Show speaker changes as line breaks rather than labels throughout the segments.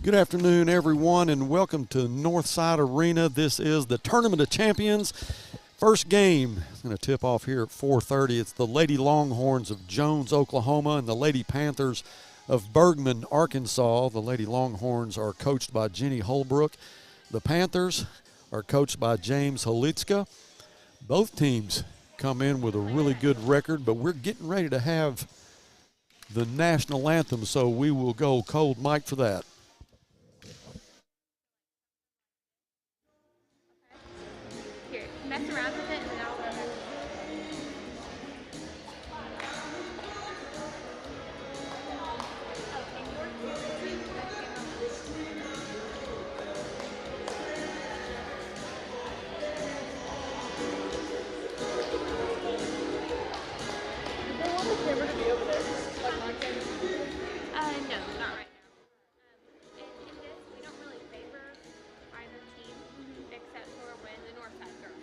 Good afternoon, everyone, and welcome to Northside Arena. This is the Tournament of Champions. First game is going to tip off here at 4:30. It's the Lady Longhorns of Jones, Oklahoma, and the Lady Panthers of Bergman, Arkansas. The Lady Longhorns are coached by Jenny Holbrook. The Panthers are coached by James Holitzka. Both teams come in with a really good record, but we're getting ready to have the national anthem, so we will go cold mic for that.
Mess around with it and then I'll go back. No, not right now. In this, we don't really favor either team except for when the north side girls.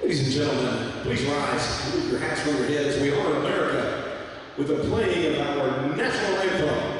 Ladies and gentlemen, please rise, move your hats from your heads. We honor America with the playing of our national anthem.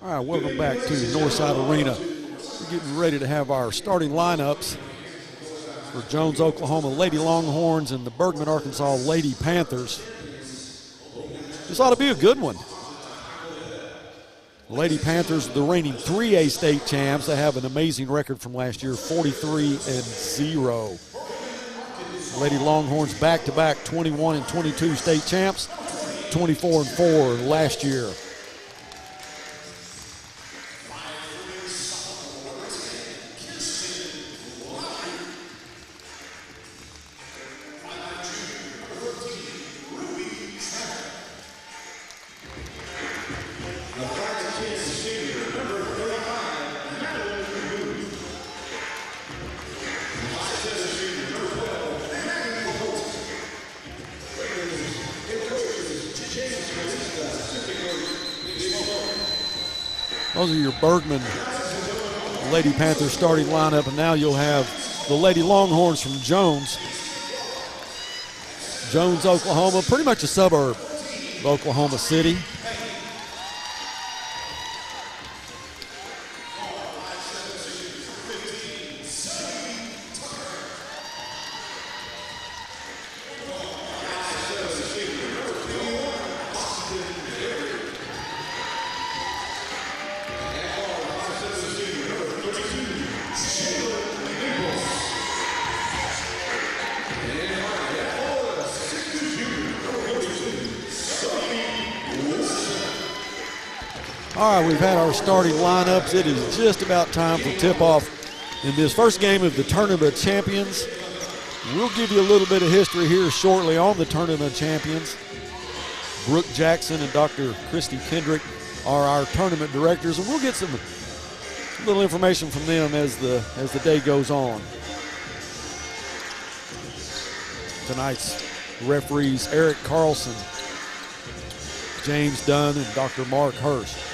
All right, welcome back to Northside Arena. We're getting ready to have our starting lineups for Jones, Oklahoma Lady Longhorns and the Bergman, Arkansas Lady Panthers. This ought to be a good one. Lady Panthers, the reigning 3A state champs. They have an amazing record from last year, 43-0. Lady Longhorns back-to-back 21 and 22 state champs, 24-4 last year.
The
Those are your Bergman Lady Panthers starting lineup, and now you'll have the Lady Longhorns from Jones. Jones, Oklahoma, pretty much a suburb of Oklahoma City. All right, we've had our starting lineups. It is just about time for tip-off in this first game of the Tournament of Champions. We'll give you a little bit of history here shortly on the Tournament of Champions. Brooke Jackson and Dr. Christy Kendrick are our tournament directors, and we'll get some little information from them as the day goes on. Tonight's referees, Eric Carlson, James Dunn, and Dr. Mark Hurst.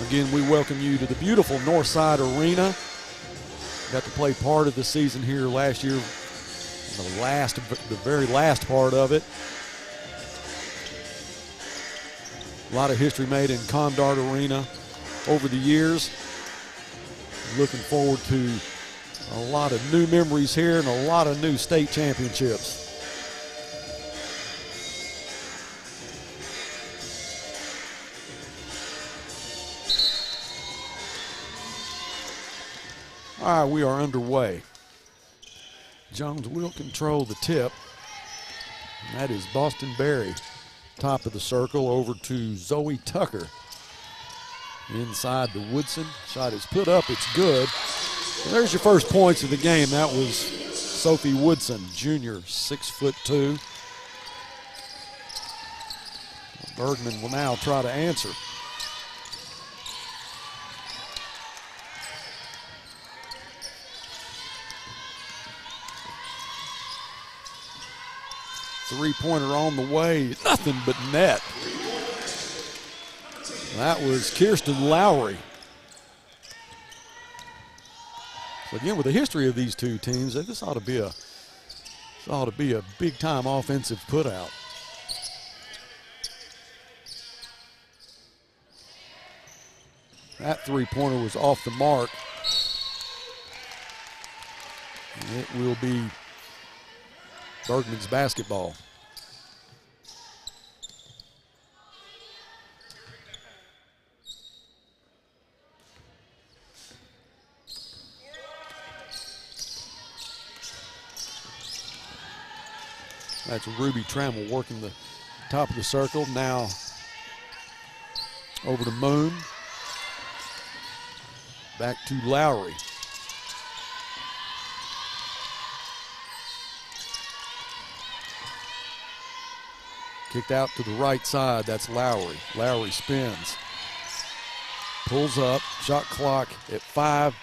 Again, we welcome you to the beautiful Northside Arena. Got to play part of the season here last year, the very last part of it. A lot of history made in Condart Arena over the years. Looking forward to a lot of new memories here and a lot of new state championships. All right, we are underway. Jones will control the tip. And that is Boston Berry, top of the circle, over to Zoe Tucker. Inside to Woodson. Shot is put up, it's good. And there's your first points of the game. That was Sophie Woodson, junior, 6'2". Bergman will now try to answer. Three-pointer on the way, nothing but net. That was Kirsten Lowry. So again, with the history of these two teams, this ought to be a big-time offensive putout. That three-pointer was off the mark. And it will be Bergman's basketball. That's Ruby Trammell working the top of the circle. Now over to Moon. Back to Lowry. Kicked out to the right side, that's Lowry. Lowry spins. Pulls up, shot clock at 5.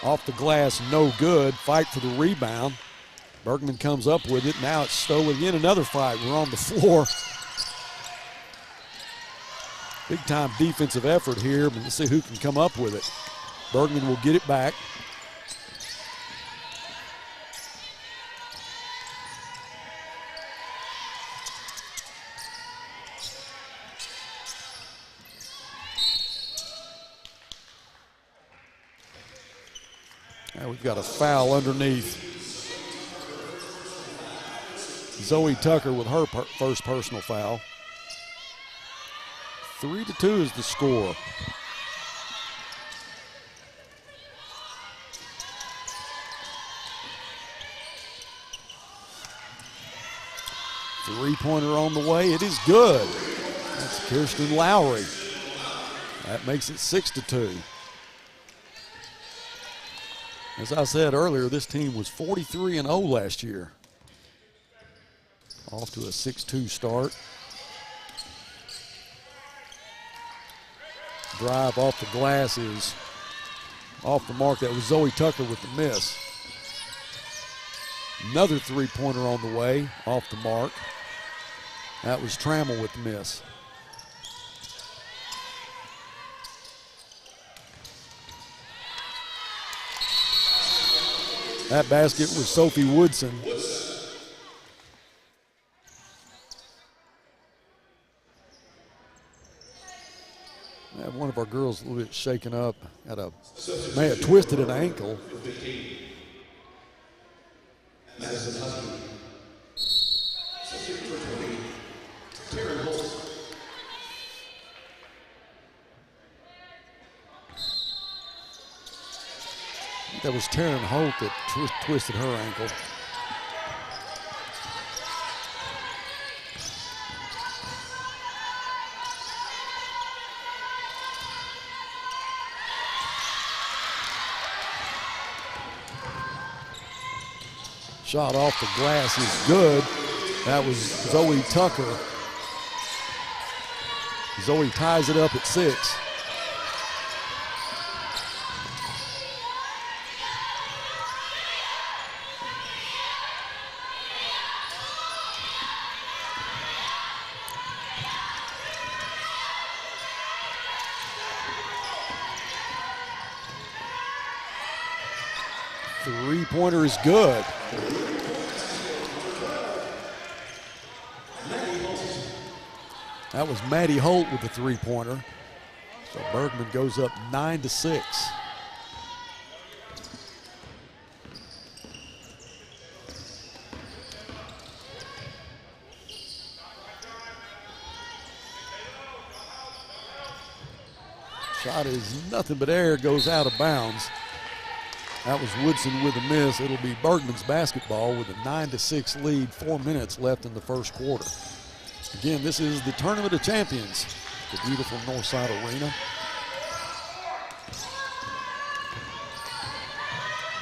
Off the glass, no good. Fight for the rebound. Bergman comes up with it. Now it's Stowe again, another fight. We're on the floor. Big time defensive effort here, but let's see who can come up with it. Bergman will get it back. Now we've got a foul underneath. Zoe Tucker with her first personal foul. 3-2 is the score. Three-pointer on the way. It is good. That's Kirsten Lowry. That makes it 6-2. As I said earlier, this team was 43-0 last year. Off to a 6-2 start. Drive off the glass is off the mark. That was Zoe Tucker with the miss. Another three-pointer on the way, off the mark. That was Trammell with the miss. That basket was Sophie Woodson. One of our girls a little bit shaken up, may have twisted an ankle. That was Taryn Holt that twisted her ankle. Shot off the glass is good. That was Zoe Tucker. Zoe ties it up at 6. Three-pointer is good. That was Maddie Holt with the three-pointer. So Bergman goes up 9-6. Shot is nothing but air, goes out of bounds. That was Woodson with a miss. It'll be Bergman's basketball with a 9-6 lead, 4 minutes left in the first quarter. Again, this is the Tournament of Champions, the beautiful Northside Arena.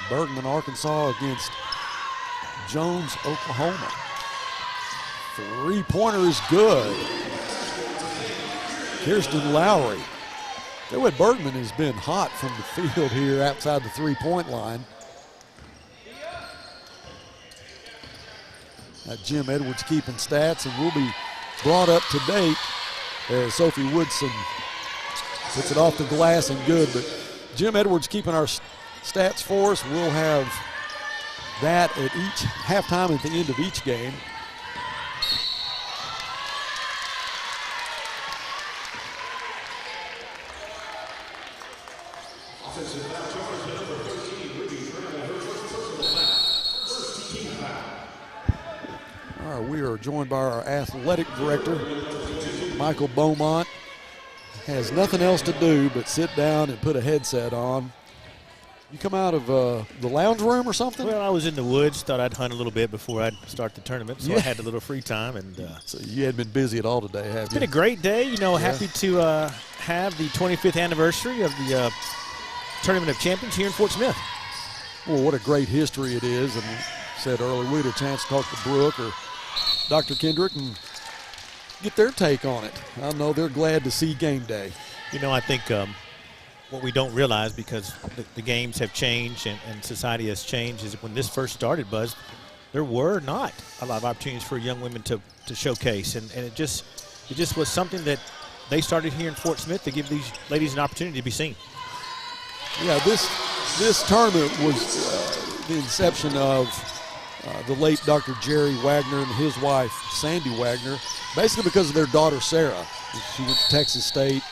Bergman, Arkansas against Jones, Oklahoma. Three-pointer is good. Kirsten Lowry. What Bergman has been hot from the field here outside the three-point line. Jim Edwards keeping stats, and will be brought up to date as Sophie Woodson puts it off the glass and good. But Jim Edwards keeping our stats for us. We'll have that at each halftime at the end of each game. We are joined by our athletic director, Michael Beaumont. Has nothing else to do but sit down and put a headset on. You come out of the lounge room or something?
Well, I was in the woods, thought I'd hunt a little bit before I'd start the tournament, so I had a little free time. And
so you hadn't been busy at all today, have you?
It's been a great day. Happy to have the 25th anniversary of the Tournament of Champions here in Fort Smith.
Well, what a great history it is. And said earlier, we had a chance to talk to Brooke or Dr. Kendrick and get their take on it. I know they're glad to see game day.
I think what we don't realize, because the games have changed and society has changed, is when this first started, Buzz, there were not a lot of opportunities for young women to showcase. And it just was something that they started here in Fort Smith to give these ladies an opportunity to be seen.
Yeah, this tournament was the inception of the late Dr. Jerry Wagner and his wife, Sandy Wagner, basically because of their daughter, Sarah. She went to Texas State,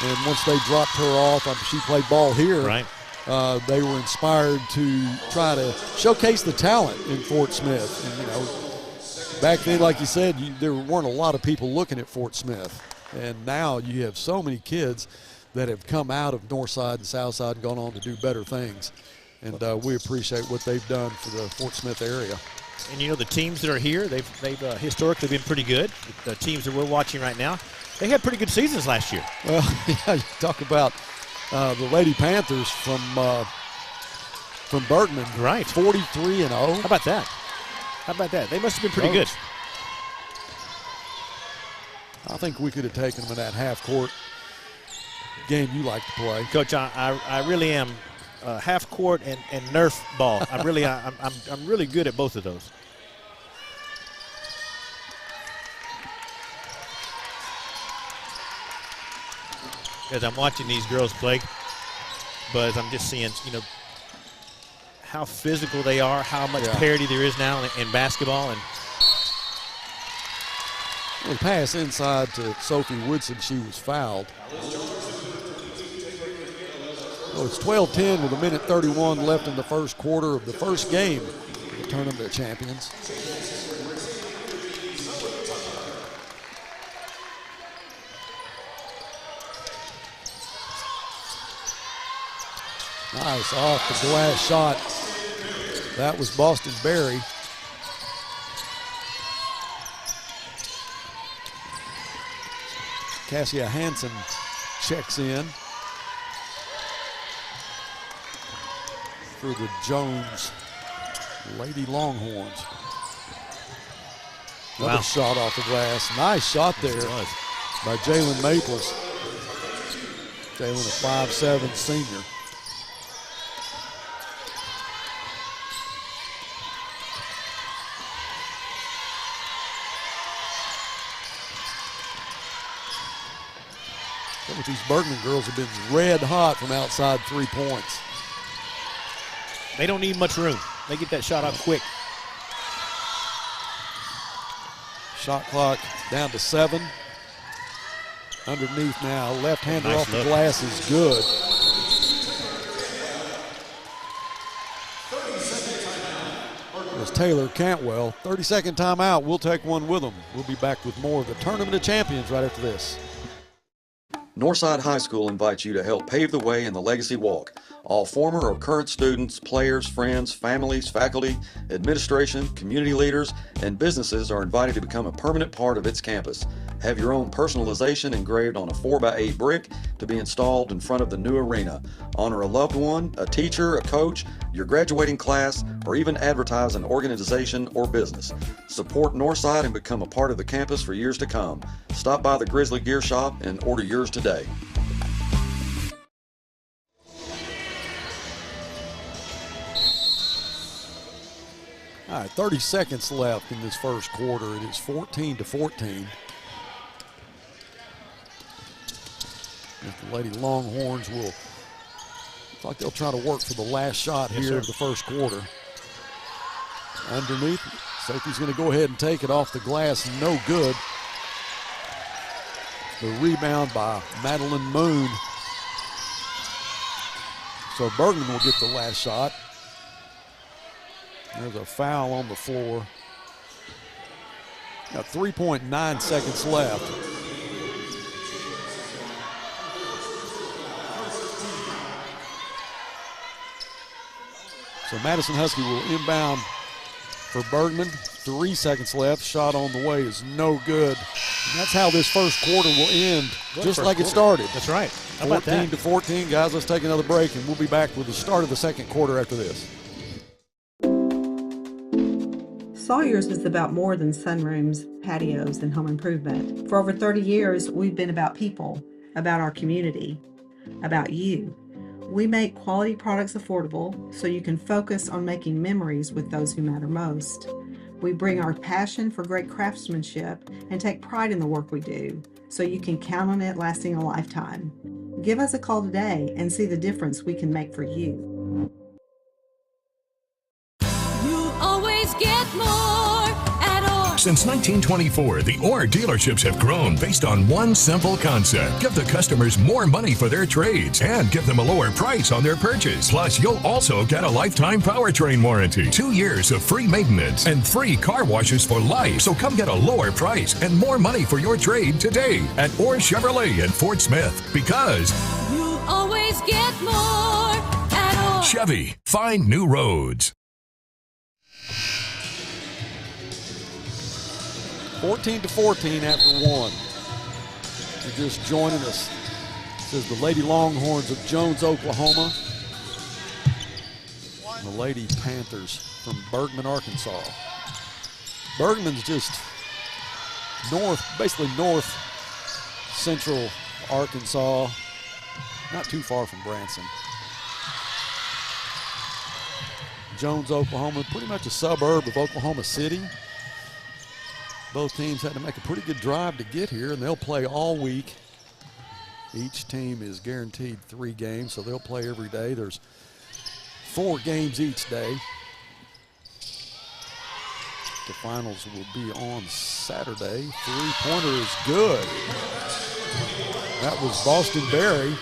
and once they dropped her off, she played ball here.
Right.
They were inspired to try to showcase the talent in Fort Smith. And, back then, like you said, there weren't a lot of people looking at Fort Smith. And now you have so many kids that have come out of Northside and Southside and gone on to do better things. And we appreciate what they've done for the Fort Smith area.
And, the teams that are here, they've historically been pretty good. The teams that we're watching right now, they had pretty good seasons last year.
Well, yeah, you talk about the Lady Panthers from Bergman.
Right.
43-0.
How about that? They must have been pretty good.
I think we could have taken them in that half-court game you like to play.
Coach, I really am half court and Nerf ball. I'm really good at both of those. As I'm watching these girls play, Buzz, I'm just seeing, how physical they are, how much parity there is now in basketball. And
the pass inside to Sophie Woodson, she was fouled. So it's 12-10 with 1:31 left in the first quarter of the first game of the Tournament of Champions. Nice off the glass shot. That was Boston Berry. Cassia Hansen checks in for the Jones Lady Longhorns. Another shot off the glass. Nice shot there by Jalen Maples. Jalen, a 5'7" senior. Some of these Bergman girls have been red hot from outside 3 points.
They don't need much room. They get that shot off quick.
Shot clock down to 7. Underneath now, left-hander
Nice
off the
look.
glass is good. There's Taylor Cantwell. 30-second timeout. We'll take one with them. We'll be back with more of the Tournament of Champions right after this.
Northside High School invites you to help pave the way in the Legacy Walk. All former or current students, players, friends, families, faculty, administration, community leaders, and businesses are invited to become a permanent part of its campus. Have your own personalization engraved on a 4x8 brick to be installed in front of the new arena. Honor a loved one, a teacher, a coach, your graduating class, or even advertise an organization or business. Support Northside and become a part of the campus for years to come. Stop by the Grizzly Gear Shop and order yours today.
All right, 30 seconds left in this first quarter. It is 14-14. The Lady Longhorns will, looks like they'll try to work for the last shot here of the first quarter. Underneath, Sophie's going to go ahead and take it off the glass. No good. The rebound by Madeline Moon. So Bergman will get the last shot. There's a foul on the floor. Got 3.9 seconds left. So Madison Husky will inbound for Bergman. 3 seconds left. Shot on the way is no good. And that's how this first quarter will end, just like it started.
That's right. How about that?
14-14. Guys, let's take another break, and we'll be back with the start of the second quarter after this.
Sawyer's is about more than sunrooms, patios, and home improvement. For over 30 years, we've been about people, about our community, about you. We make quality products affordable so you can focus on making memories with those who matter most. We bring our passion for great craftsmanship and take pride in the work we do so you can count on it lasting a lifetime. Give us a call today and see the difference we can make for you.
You always get more at Orr.
Since 1924, the Orr dealerships have grown based on one simple concept. Give the customers more money for their trades and give them a lower price on their purchase. Plus, you'll also get a lifetime powertrain warranty, 2 years of free maintenance, and free car washes for life. So come get a lower price and more money for your trade today at Orr Chevrolet in Fort Smith, because
You always get more at Orr.
Chevy, find new roads.
14-14 after one. If you're just joining us, this is the Lady Longhorns of Jones, Oklahoma. And the Lady Panthers from Bergman, Arkansas. Bergman's just basically north central Arkansas, not too far from Branson. Jones, Oklahoma, pretty much a suburb of Oklahoma City. Both teams had to make a pretty good drive to get here, and they'll play all week. Each team is guaranteed 3 games, so they'll play every day. There's 4 games each day. The finals will be on Saturday. 3-pointer is good. That was Boston Berry.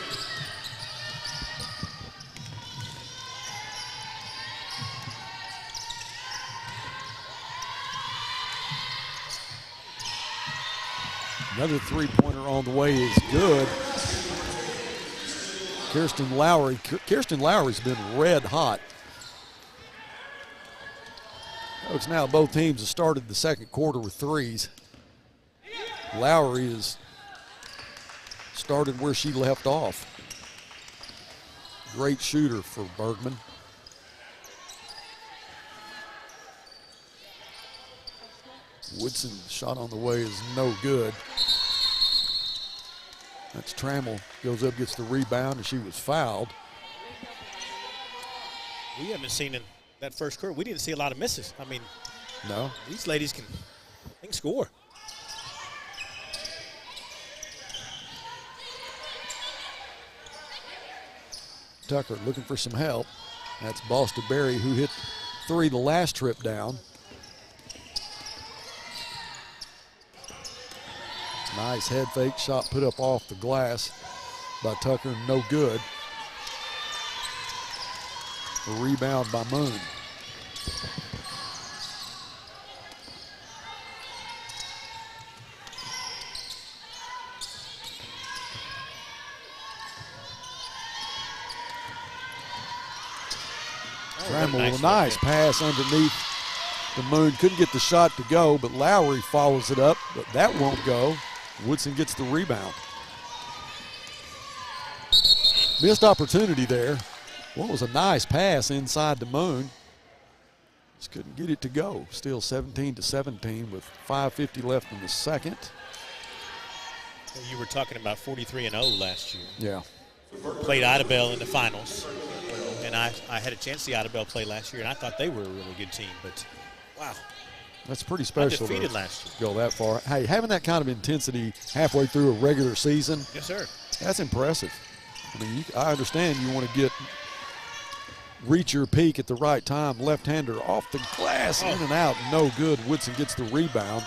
Another 3-pointer on the way is good. Kirsten Lowry. Kirsten Lowry's been red hot. Coach, now both teams have started the second quarter with 3s. Lowry has started where she left off. Great shooter for Bergman. Woodson's shot on the way is no good. That's Trammell, goes up, gets the rebound, and she was fouled.
We haven't seen in that first quarter, we didn't see a lot of misses. I mean,
no.
These ladies can score.
Tucker looking for some help. That's Boston Berry, who hit 3 the last trip down. Nice head fake shot put up off the glass by Tucker, no good. A rebound by Moon. Trammell with a nice pass underneath the Moon. Couldn't get the shot to go, but Lowry follows it up, but that won't go. Woodson gets the rebound. Missed opportunity there. Well, it was a nice pass inside the Moon. Just couldn't get it to go. Still 17-17 with 5:50 left in the second.
You were talking about 43-0 last year.
Yeah.
Played Idabel in the finals. And I had a chance to see Idabel play last year, and I thought they were a really good team. But, wow.
That's pretty special
Undefeated
to
last year.
go that far. Hey, having that kind of intensity halfway through a regular season,
Yes, sir.
that's impressive. I mean, I understand you want to reach your peak at the right time. Left-hander off the glass, in and out, no good. Woodson gets the rebound.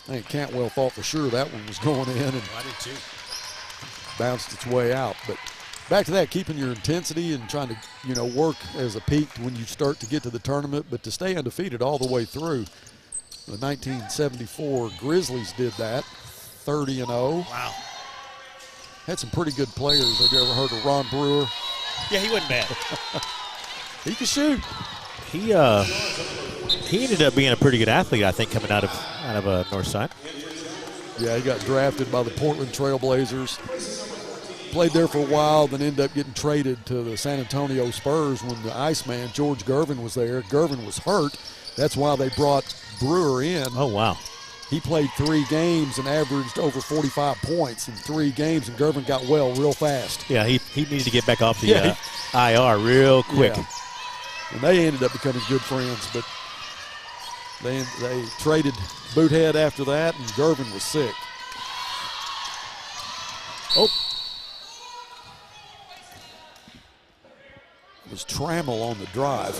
I think Cantwell thought for sure that one was going in, and
I did too.
Bounced its way out. But back to that, keeping your intensity and trying to, work as a peak when you start to get to the tournament, but to stay undefeated all the way through. The 1974 Grizzlies did that, 30-0.
Wow.
Had some pretty good players. Have you ever heard of Ron Brewer?
Yeah, he wasn't bad.
He could shoot.
He ended up being a pretty good athlete, I think, coming out of Northside.
Yeah, he got drafted by the Portland Trailblazers. Played there for a while, then ended up getting traded to the San Antonio Spurs when the Iceman, George Gervin, was there. Gervin was hurt. That's why they brought Brewer in.
Oh, wow.
He played 3 games and averaged over 45 points in 3 games, and Gervin got well real fast.
Yeah, he needed to get back off the IR real quick.
Yeah. And they ended up becoming good friends, but they traded Boothead after that, and Gervin was sick. Oh. It was Trammell on the drive.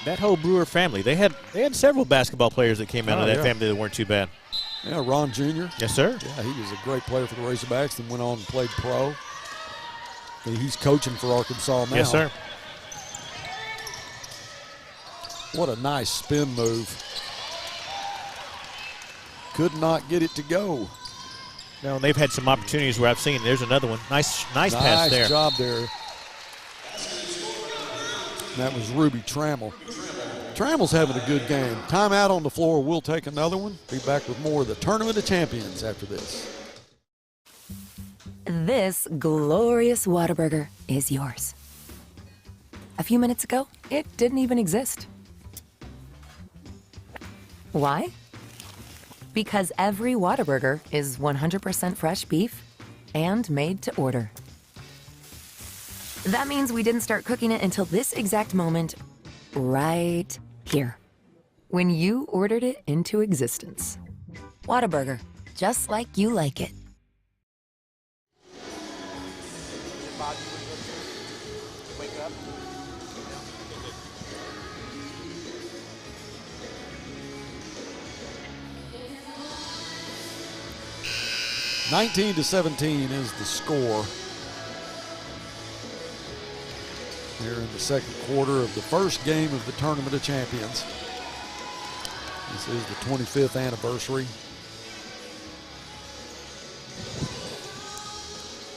That whole Brewer family, they had several basketball players that came out of that family that weren't too bad.
Yeah, Ron Jr.
Yes, sir.
Yeah, he was a great player for the Razorbacks, then went on and played pro. He's coaching for Arkansas now.
Yes, sir.
What a nice spin move. Could not get it to go.
No, and they've had some opportunities where I've seen. There's another one. Nice pass there.
Nice job there. And that was Ruby Trammell. Trammell's having a good game. Timeout on the floor. We'll take another one. Be back with more of the Tournament of Champions after this.
This glorious Whataburger is yours. A few minutes ago, it didn't even exist. Why? Because every Whataburger is 100% fresh beef and made to order. That means we didn't start cooking it until this exact moment, right here, when you ordered it into existence. Whataburger, just like you like it.
Wake up.
19-17 is the score here in the second quarter of the first game of the Tournament of Champions. This is the 25th anniversary.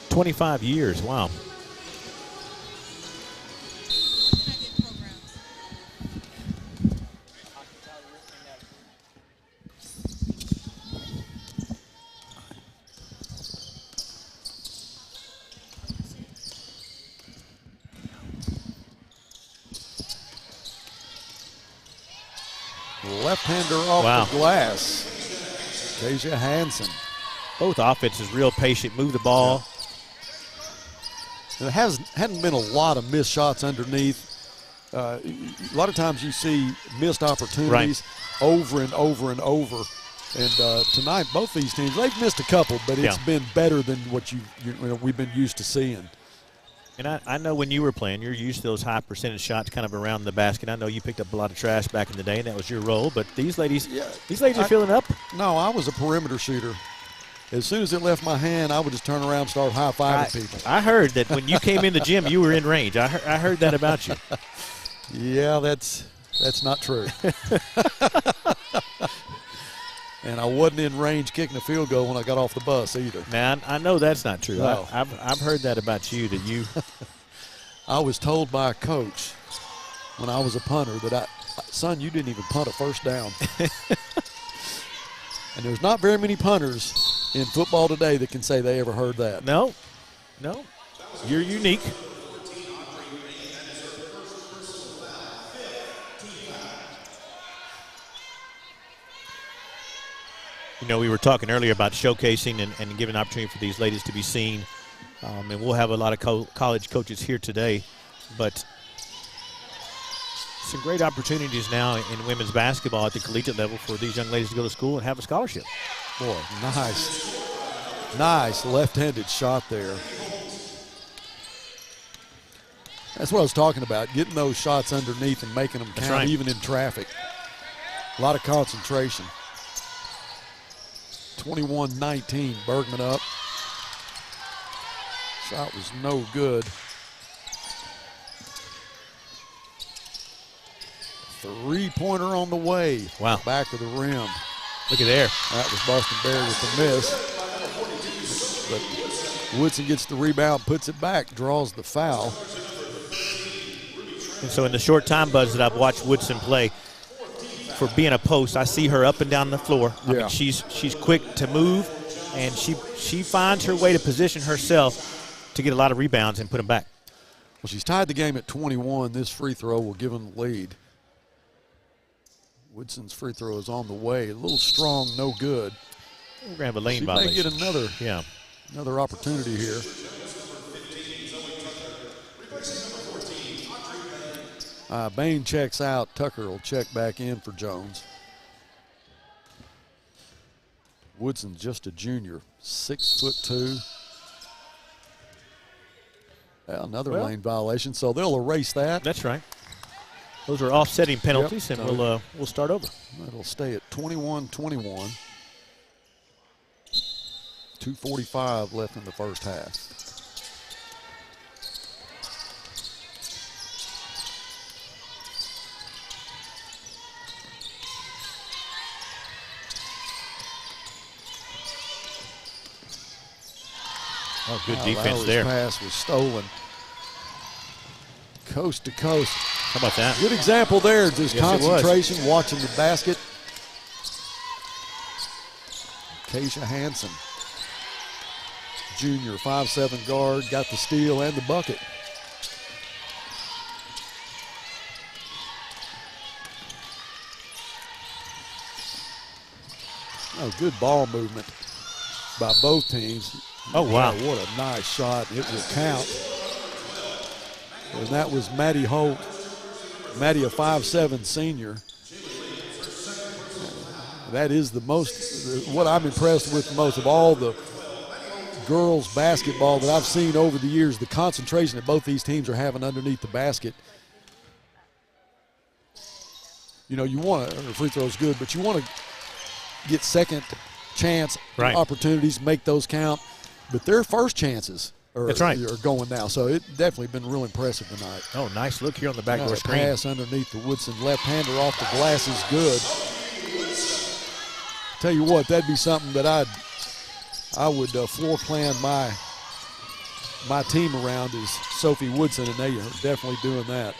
25 years, wow.
Left-hander off the glass. Kasia Hansen.
Both offenses real patient, move the ball.
Yeah. There hadn't been a lot of missed shots underneath. A lot of times you see missed opportunities over and over and over. And tonight, both these teams, they've missed a couple, but it's been better than what we've been used to seeing.
And I know when you were playing, you're used to those high percentage shots kind of around the basket. I know you picked up a lot of trash back in the day, and that was your role. But these ladies are filling up.
No, I was a perimeter shooter. As soon as it left my hand, I would just turn around and start high-fiving people.
I heard that when you came in the gym, you were in range. I heard that about you.
Yeah, that's not true. And I wasn't in range kicking a field goal when I got off the bus either.
Man, I know that's not true.
No.
I've heard that about you, that you.
I was told by a coach when I was a punter that, son, you didn't even punt a first down. And there's not very many punters in football today that can say they ever heard that.
No. You're unique. You know, we were talking earlier about showcasing and giving opportunity for these ladies to be seen. And we'll have a lot of college coaches here today. But some great opportunities now in women's basketball at the collegiate level for these young ladies to go to school and have a scholarship.
Boy, nice left-handed shot there. That's what I was talking about, getting those shots underneath and making them count even in traffic. A lot of concentration. 21-19, Bergman up. Shot was no good. Three-pointer on the way.
Wow.
Back of the rim.
Look at there.
That was Boston Berry with the miss. But Woodson gets the rebound, puts it back, draws the foul.
And so in the short time, Buzz, that I've watched Woodson play, for being a post, I see her up and down the floor. I mean, she's quick to move, and she finds her way to position herself to get a lot of rebounds and put them back.
Well, she's tied the game at 21. This free throw will give them the lead. Woodson's free throw is on the way. A little strong, no good.
We're going to have a lane violation.
She may get another opportunity here. Bain checks out. Tucker will check back in for Jones. Woodson's just a junior, 6'2". Another lane violation, so they'll erase that.
That's right. Those are offsetting penalties, and we'll start over.
It'll stay at 21-21. 2:45 left in the first half.
Oh, good defense there.
Pass was stolen. Coast to coast.
How about that?
Good example there. Just concentration, watching the basket. Kasia Hansen, junior, 5'7" guard, got the steal and the bucket. Oh, good ball movement by both teams.
Oh, wow.
What a nice shot. It will count. And that was Maddie Holt. Maddie, a 5'7" senior. That is the most, what I'm impressed with the most of all the girls basketball that I've seen over the years, the concentration that both these teams are having underneath the basket. You know, you want to, free throw's good, but you want to get second chance opportunities, make those count. But their first chances are going now. So it definitely been real impressive tonight.
Oh, nice look here on the backdoor screen.
Pass underneath the Woodson left-hander off the glass is good. Tell you what, that'd be something that I would floor plan my team around is Sophie Woodson, and they are definitely doing that.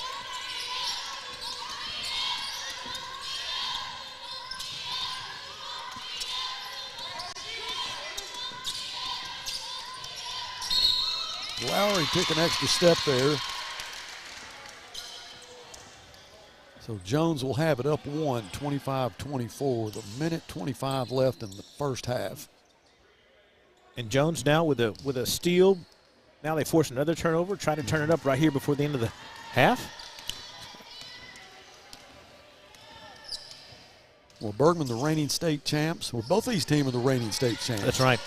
Lowry took an extra step there. So Jones will have it up 25-24 with a minute 25 left in the first half.
And Jones now with a steal. Now they force another turnover, try to turn it up right here before the end of the half.
Well, Bergman, the reigning state champs. Well, both of these teams are the reigning state champs.
That's right.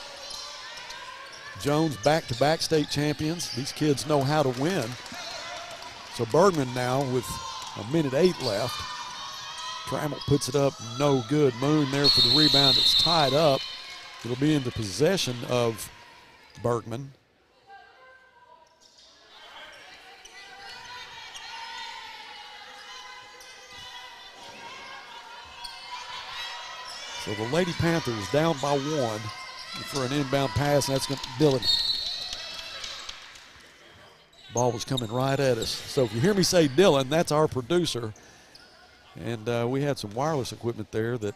Jones back-to-back state champions. These kids know how to win. So Bergman now with a minute 8 left. Trammell puts it up, no good. Moon there for the rebound. It's tied up. It'll be in the possession of Bergman. So the Lady Panthers down by 1 for an inbound pass, and that's going to Dillon. Ball was coming right at us. So if you hear me say Dillon, that's our producer. And we had some wireless equipment there that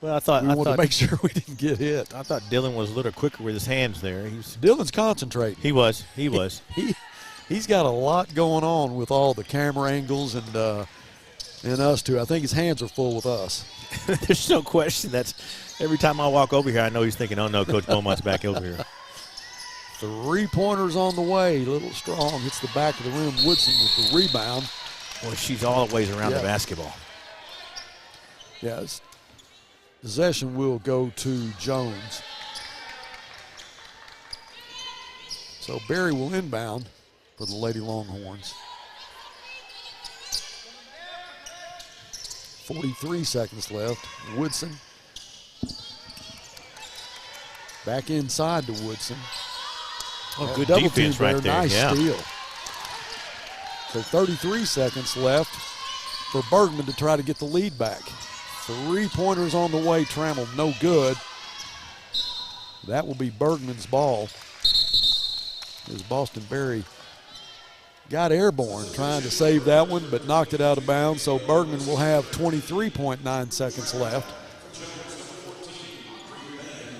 we wanted to make sure we didn't get hit.
I thought Dillon was a little quicker with his hands there.
Dillon's concentrating.
He was.
He's got a lot going on with all the camera angles and us too. I think his hands are full with us.
There's no question. That's every time I walk over here, I know he's thinking, "Oh no, Coach Beaumont's back over here."
3-pointers on the way. A little strong. Hits the back of the rim. Woodson with the rebound.
Boy, she's all the ways around the basketball.
Yes. Possession will go to Jones. So Berry will inbound for the Lady Longhorns. 43 seconds left. Woodson. Back inside to Woodson.
Oh, good defense right there.
Nice steal. So 33 seconds left for Bergman to try to get the lead back. 3-pointers on the way. Trammell, no good. That will be Bergman's ball. As Boston Berry got airborne trying to save that one, but knocked it out of bounds. So Bergman will have 23.9 seconds left.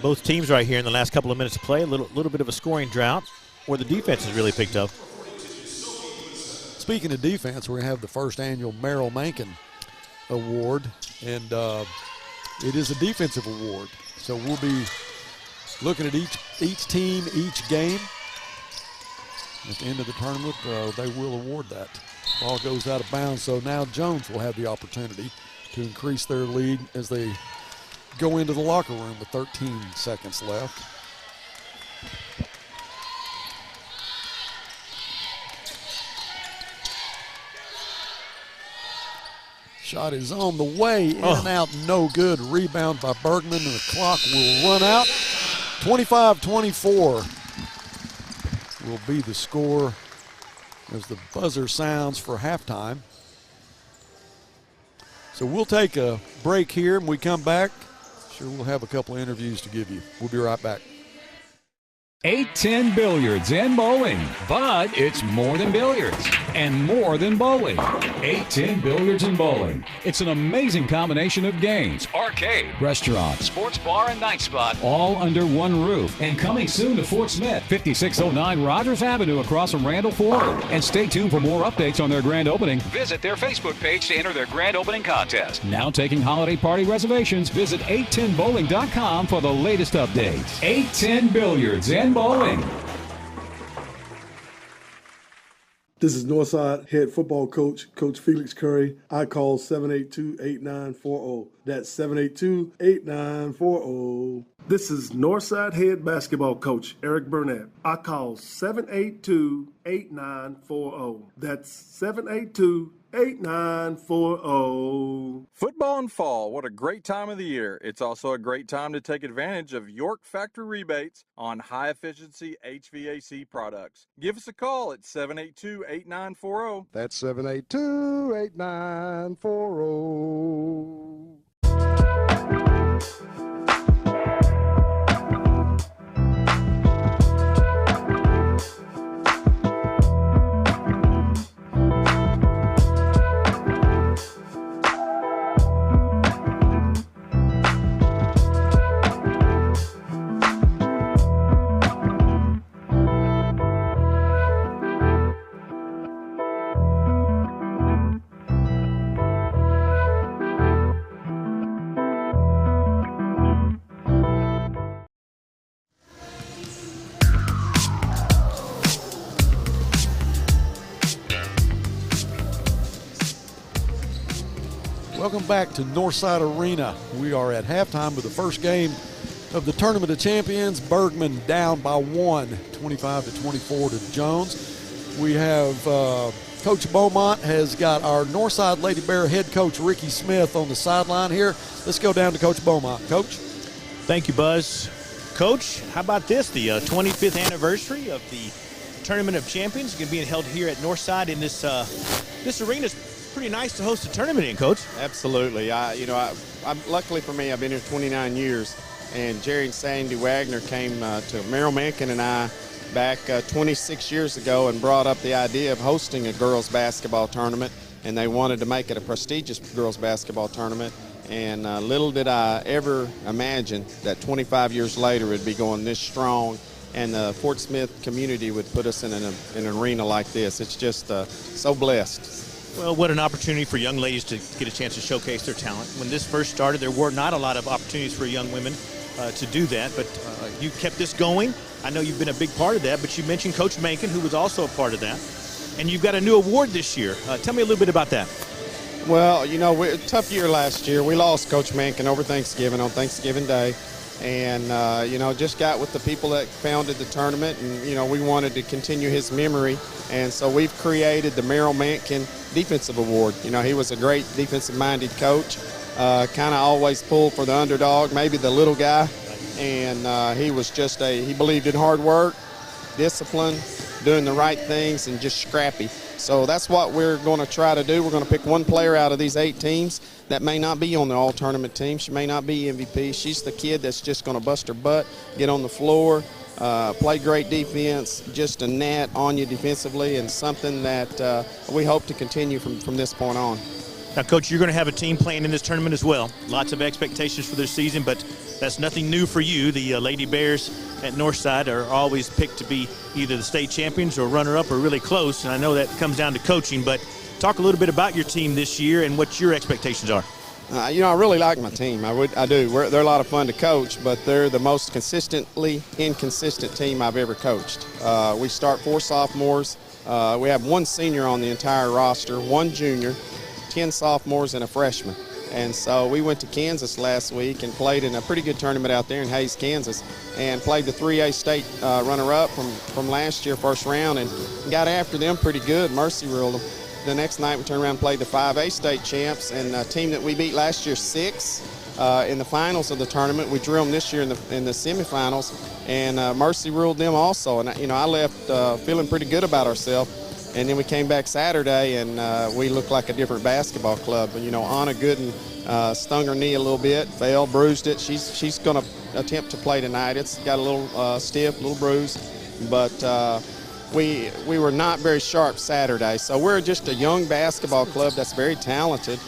Both teams right here in the last couple of minutes of play, a little bit of a scoring drought where the defense has really picked up.
Speaking of defense, we're going to have the first annual Merrill Mankin Award, and it is a defensive award. So we'll be looking at each team, each game. At the end of the tournament, they will award that. Ball goes out of bounds, so now Jones will have the opportunity to increase their lead as they go into the locker room with 13 seconds left. Shot is on the way, in and out, no good. Rebound by Bergman, and the clock will run out. 25-24 will be the score as the buzzer sounds for halftime. So we'll take a break here. When we come back, sure we'll have a couple of interviews to give you. We'll be right back.
810 Billiards and Bowling. But it's more than billiards and more than bowling. 810 Billiards and Bowling. It's an amazing combination of games, arcade, restaurant, sports bar, and night spot, all under one roof. And coming soon to Fort Smith, 5609 Rogers Avenue across from Randall Ford. And stay tuned for more updates on their grand opening. Visit their Facebook page to enter their grand opening contest. Now taking holiday party reservations. Visit 810bowling.com for the latest updates. 810 Billiards and Bowling.
This is Northside head football coach, Coach Felix Curry. I call 782-8940. That's 782-8940.
This is Northside head basketball coach, Eric Burnett. I call 782-8940. That's 782-8940.
Football and fall, what a great time of the year. It's also a great time to take advantage of York Factory rebates on high-efficiency HVAC products. Give us a call at 782-8940.
That's 782-8940.
Welcome back to Northside Arena. We are at halftime of the first game of the Tournament of Champions. Bergman down by 1, 25-24 to Jones. We have Coach Beaumont has got our Northside Lady Bear head coach Ricky Smith on the sideline here. Let's go down to Coach Beaumont. Coach.
Thank you, Buzz. Coach, how about this? The 25th anniversary of the Tournament of Champions is going to be held here at Northside in this arena. Pretty nice to host a tournament in, Coach.
Absolutely. I'm luckily for me, I've been here 29 years, and Jerry and Sandy Wagner came to Merrill Mankin and I back 26 years ago and brought up the idea of hosting a girls basketball tournament, and they wanted to make it a prestigious girls basketball tournament. And little did I ever imagine that 25 years later it'd be going this strong, and the Fort Smith community would put us in an arena like this. It's just so blessed.
Well, what an opportunity for young ladies to get a chance to showcase their talent. When this first started, there were not a lot of opportunities for young women to do that, but you kept this going. I know you've been a big part of that, but you mentioned Coach Mankin, who was also a part of that. And you've got a new award this year. Tell me a little bit about that.
Well, tough year last year. We lost Coach Mankin over Thanksgiving, on Thanksgiving Day. And, just got with the people that founded the tournament, and, we wanted to continue his memory. And so we've created the Merrill Mankin Defensive Award. He was a great defensive-minded coach, kind of always pulled for the underdog, maybe the little guy. And he was he believed in hard work, discipline, doing the right things, and just scrappy. So that's what we're going to try to do. We're going to pick one player out of these 8 teams that may not be on the all-tournament team. She may not be MVP. She's the kid that's just going to bust her butt, get on the floor, play great defense, just a gnat on you defensively, and something that we hope to continue from this point on.
Now, Coach, you're going to have a team playing in this tournament as well. Lots of expectations for this season, but that's nothing new for you. The Lady Bears at Northside are always picked to be either the state champions or runner-up or really close, and I know that comes down to coaching, but talk a little bit about your team this year and what your expectations are.
I really like my team. I do. They're a lot of fun to coach, but they're the most consistently inconsistent team I've ever coached. We start 4 sophomores. We have 1 senior on the entire roster, 1 junior, 10 sophomores, and a freshman. And so we went to Kansas last week and played in a pretty good tournament out there in Hays, Kansas, and played the 3A state runner-up from last year, first round, and got after them pretty good. Mercy ruled them. The next night we turned around and played the 5A state champs, and a team that we beat last year 6 in the finals of the tournament. We drew them this year in the semifinals, and Mercy ruled them also. And I left feeling pretty good about ourselves. And then we came back Saturday, and we looked like a different basketball club. You know, Anna Gooden stung her knee a little bit, fell, bruised it. She's going to attempt to play tonight. It's got a little stiff, a little bruised, but we were not very sharp Saturday. So we're just a young basketball club that's very talented,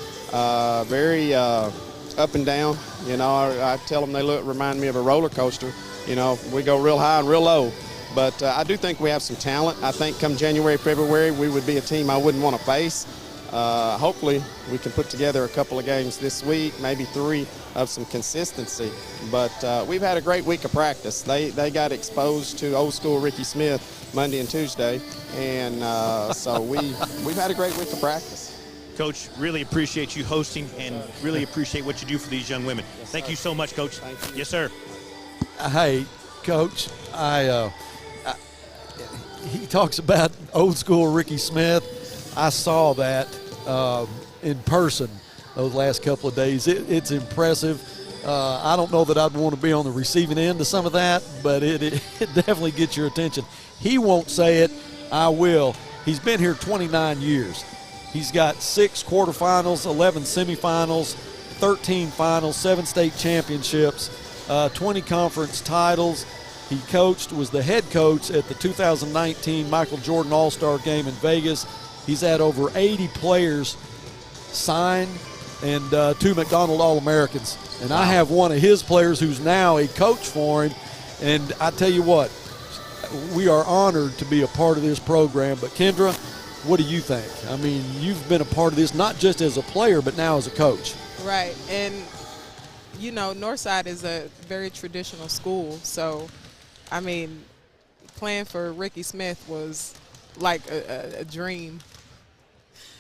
very up and down. You know, I tell them they remind me of a roller coaster. You know, we go real high and real low. But I do think we have some talent. I think come January, February, we would be a team I wouldn't want to face. Hopefully, we can put together a couple of games this week, maybe 3 of some consistency. But we've had a great week of practice. They got exposed to old school Ricky Smith Monday and Tuesday, and so we've had a great week of practice.
Coach, really appreciate you hosting and really appreciate what you do for these young women.
Yes,
Thank you so much, Coach.
Thank you.
Yes, sir.
Hey, Coach, he talks about old school Ricky Smith. I saw that in person those last couple of days. It's impressive. I don't know that I'd want to be on the receiving end of some of that, but it definitely gets your attention. He won't say it. I will. He's been here 29 years. He's got 6 quarterfinals, 11 semifinals, 13 finals, 7 state championships, 20 conference titles. He was the head coach at the 2019 Michael Jordan All-Star Game in Vegas. He's had over 80 players signed and 2 McDonald All-Americans. And I have one of his players who's now a coach for him. And I tell you what, we are honored to be a part of this program. But Kendra, what do you think? I mean, you've been a part of this not just as a player, but now as a coach.
Right. And, you know, Northside is a very traditional school. So, I mean, playing for Ricky Smith was like a dream.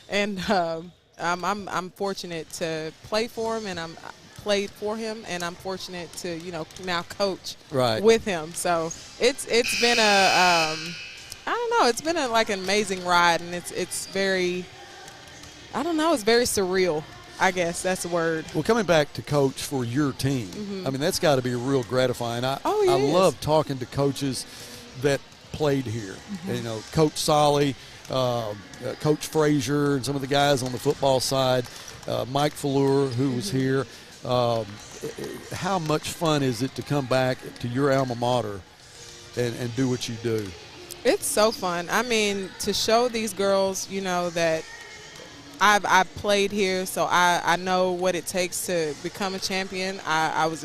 And I'm fortunate to play for him, and I'm played for him, and I'm fortunate to, you know, now coach with him. So it's been I don't know, it's been like an amazing ride, and it's very, I don't know, it's very surreal. I guess that's the word.
Well, coming back to coach for your team, I mean, that's got to be real gratifying. I love talking to coaches that played here. You know, Coach Solly, Coach Frazier, and some of the guys on the football side, Mike Fleur, who was here. How much fun is it to come back to your alma mater and do what you do?
It's so fun. I mean, to show these girls, you know, that I've played here, so I know what it takes to become a champion. I was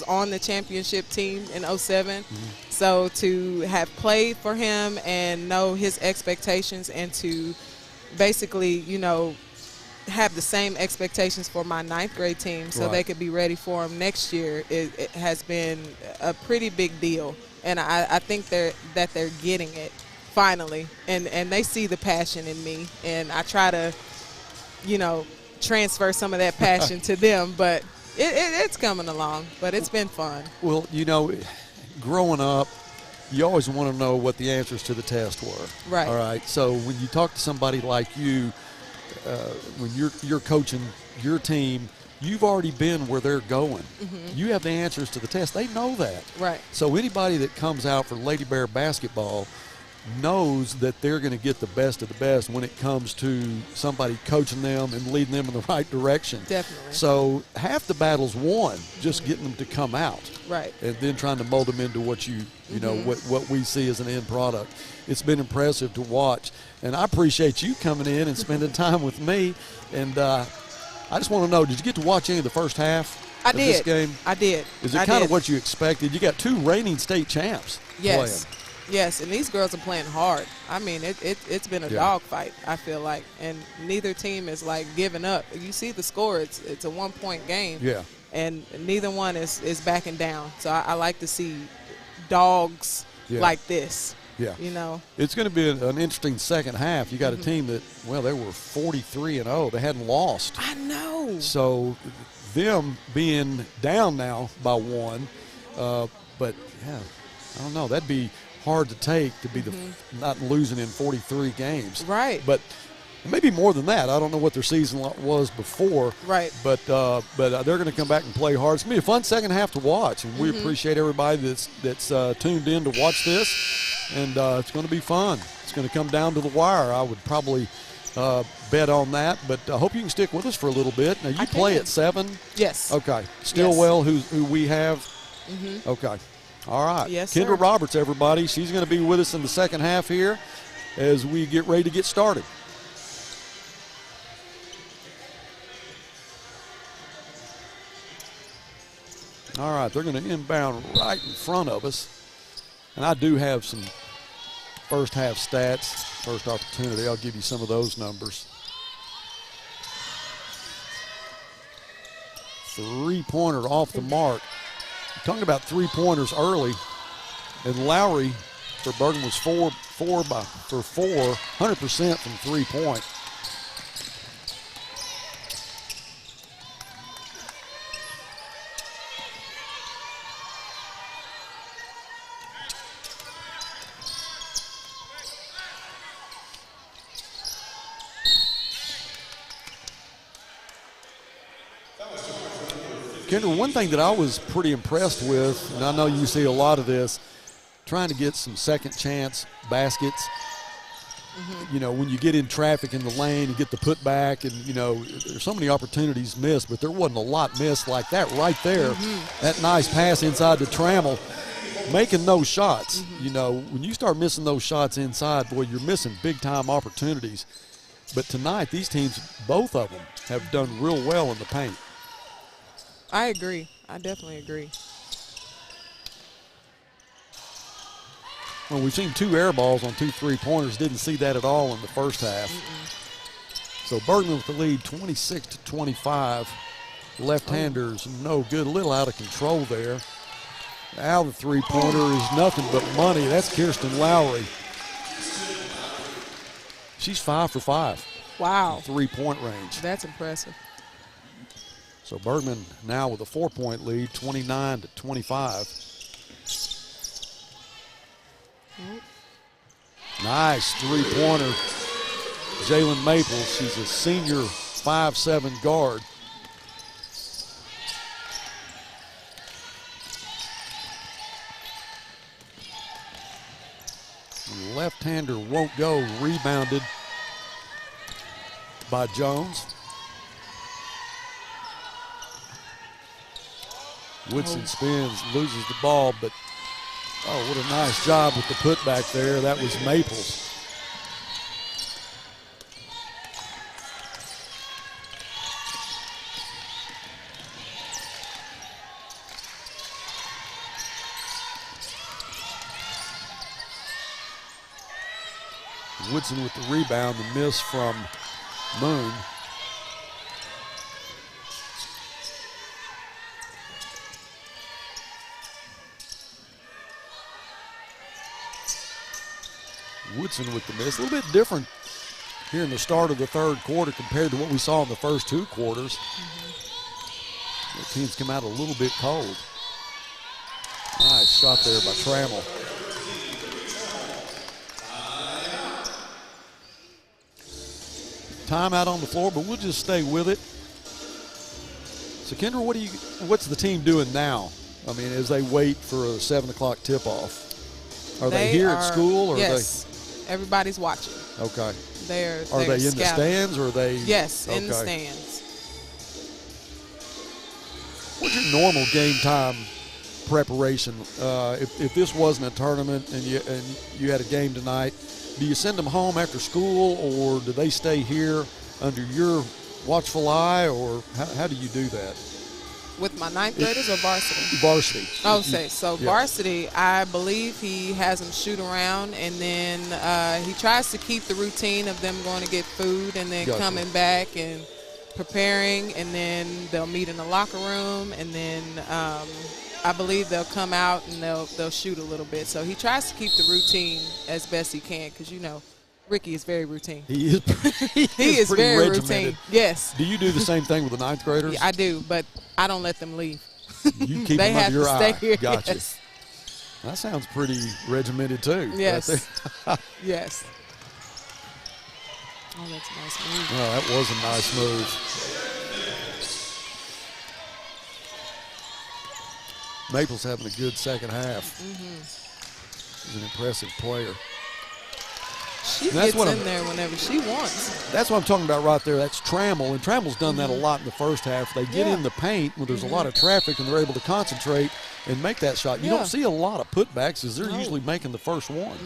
on the championship team in 07, so to have played for him and know his expectations, and to basically, you know, have the same expectations for my 9th grade team, so they could be ready for him next year, it has been a pretty big deal. And I think that they're getting it finally, and they see the passion in me, and I try to, you know, transfer some of that passion to them, but it's coming along, but it's been fun. Well,
you know, growing up, you always want to know what the answers to the test were. Right. All right. So when you talk to somebody like you, when you're coaching your team, you've already been where they're going. You have the answers to the test. They know that. Right. So anybody that comes out for Lady Bear basketball knows that they're going to get the best of the best when it comes to somebody coaching them and leading them in the right direction. Definitely. So half the battle's won, just getting them to come out. Right. And then trying to mold them into what you know, what we see as an end product. It's been impressive to watch. And I appreciate you coming in and spending time with me. And I just want to know, did you get to watch any of the first half of this game? I did. Is it kind of what you expected? You got 2 reigning state champs playing. Yes, and these girls are playing hard. I mean, it's been a dogfight, I feel like, and neither team is like giving up. You see the score; it's a 1-point game. Yeah, and neither one is backing down. So I like to see dogs like this. Yeah, you know, it's going to be an interesting second half. You got a team that, well, they were 43-0. They hadn't lost. I know. So them being down now by 1, but yeah, I don't know. That'd be hard to take, to be not losing in 43 games. Right. But Maybe more than that. I don't know what their season was before.
Right.
But they're going to come back and play hard. It's going to be a fun second half to watch, and we appreciate everybody that's tuned in to watch this. And it's going to be fun. It's going to come down to the wire. I would probably bet on that, but I hope you can stick with us for a little bit. Now, you play at 7?
Yes.
Okay. Stillwell, who we have? Okay. All right.
Yes,
Kendra
sir.
Roberts, everybody. She's going to be with us in the second half here as we get ready to get started. All right, they're going to inbound right in front of us. And I do have some first half stats, first opportunity. I'll give you some of those numbers. 3-pointer off the mark. Talking about 3-pointers early. And Lowry for Bergman was 100% from 3-point. Kendra, one thing that I was pretty impressed with, and I know you see a lot of this, trying to get some second chance baskets. You know, when you get in traffic in the lane, you get the putback, and, you know, there's so many opportunities missed, but there wasn't a lot missed like that right there. That nice pass inside to Trammell, making those shots. You know, when you start missing those shots inside, boy, you're missing big-time opportunities. But tonight, these teams, both of them, have done real well in the paint.
I agree. I definitely agree.
Well, we've seen 2 air balls on 2 3-pointers. Didn't see that at all in the first half. So Bergman with the lead, 26-25. Left-handers, no good. A little out of control there. Now the 3-pointer is nothing but money. That's Kirsten Lowry. She's 5 for 5.
Wow.
3-point range.
That's impressive.
So Bergman now with a 4-point lead, 29-25. Nice 3-pointer. Jalen Maples, she's a senior 5'7" guard. And left-hander won't go, rebounded by Jones. Woodson spins, loses the ball, but oh, what a nice job with the putback there. That was Maples. Woodson with the rebound, the miss from Moon. Woodson with the miss. A little bit different here in the start of the third quarter compared to what we saw in the first 2 quarters. The teams come out a little bit cold. Nice shot there by Trammell. Timeout on the floor, but we'll just stay with it. So Kendra, what's the team doing now? I mean, as they wait for a 7 o'clock tip-off. Are they here at school? Or
yes. Everybody's watching.
Okay.
Are they in
the stands or are they?
Yes, in the stands.
What's your normal game time preparation? If this wasn't a tournament and you had a game tonight, do you send them home after school or do they stay here under your watchful eye, or how do you do that?
With my 9th graders or varsity?
Varsity.
Varsity, I believe he has them shoot around, and then he tries to keep the routine of them going to get food and then coming back and preparing, and then they'll meet in the locker room, and then I believe they'll come out and they'll shoot a little bit. So he tries to keep the routine as best he can, because, you know, Ricky is very routine.
He is
very
regimented.
routine. Yes.
Do you do the same thing with the 9th graders?
Yeah, I do, but I don't let them leave.
You keep
they
them under your
have
eye.
to stay here.
Gotcha.
Yes.
That sounds pretty regimented too.
Yes.
Right there.
Yes. Oh, that's a nice move.
Oh, that was a nice move. Maple's having a good second half. She's an impressive player.
She gets in there whenever she wants.
That's what I'm talking about right there. That's Trammell, and Trammell's done that a lot in the first half. They get in the paint when there's a lot of traffic, and they're able to concentrate and make that shot. You don't see a lot of putbacks, as they're usually making the first one.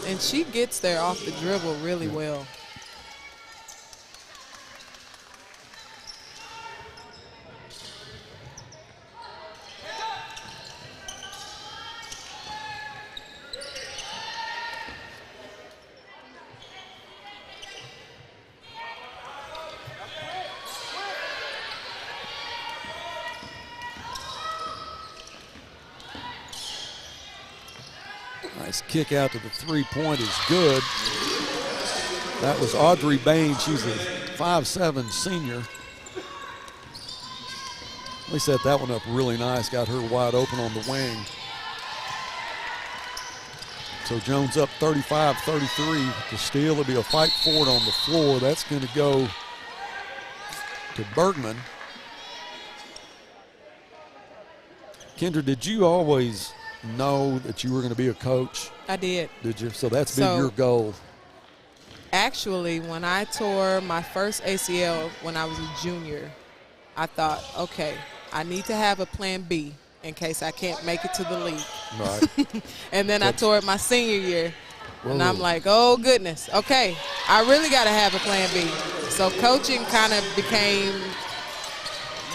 And she gets there off the dribble really well.
Nice kick out to the three-point is good. That was Audrey Bain. She's a 5'7" senior. They set that one up really nice. Got her wide open on the wing. So Jones up 35-33 to steal. It'll be a fight for it on the floor. That's going to go to Bergman. Kendra, did you always know that you were going to be a coach?
I did.
Did you? So that's been your goal.
Actually, when I tore my first ACL when I was a junior, I thought, okay, I need to have a plan B in case I can't make it to the league.
Right.
And then I tore it my senior year. And I'm like, oh, goodness. Okay, I really got to have a plan B. So coaching kind of became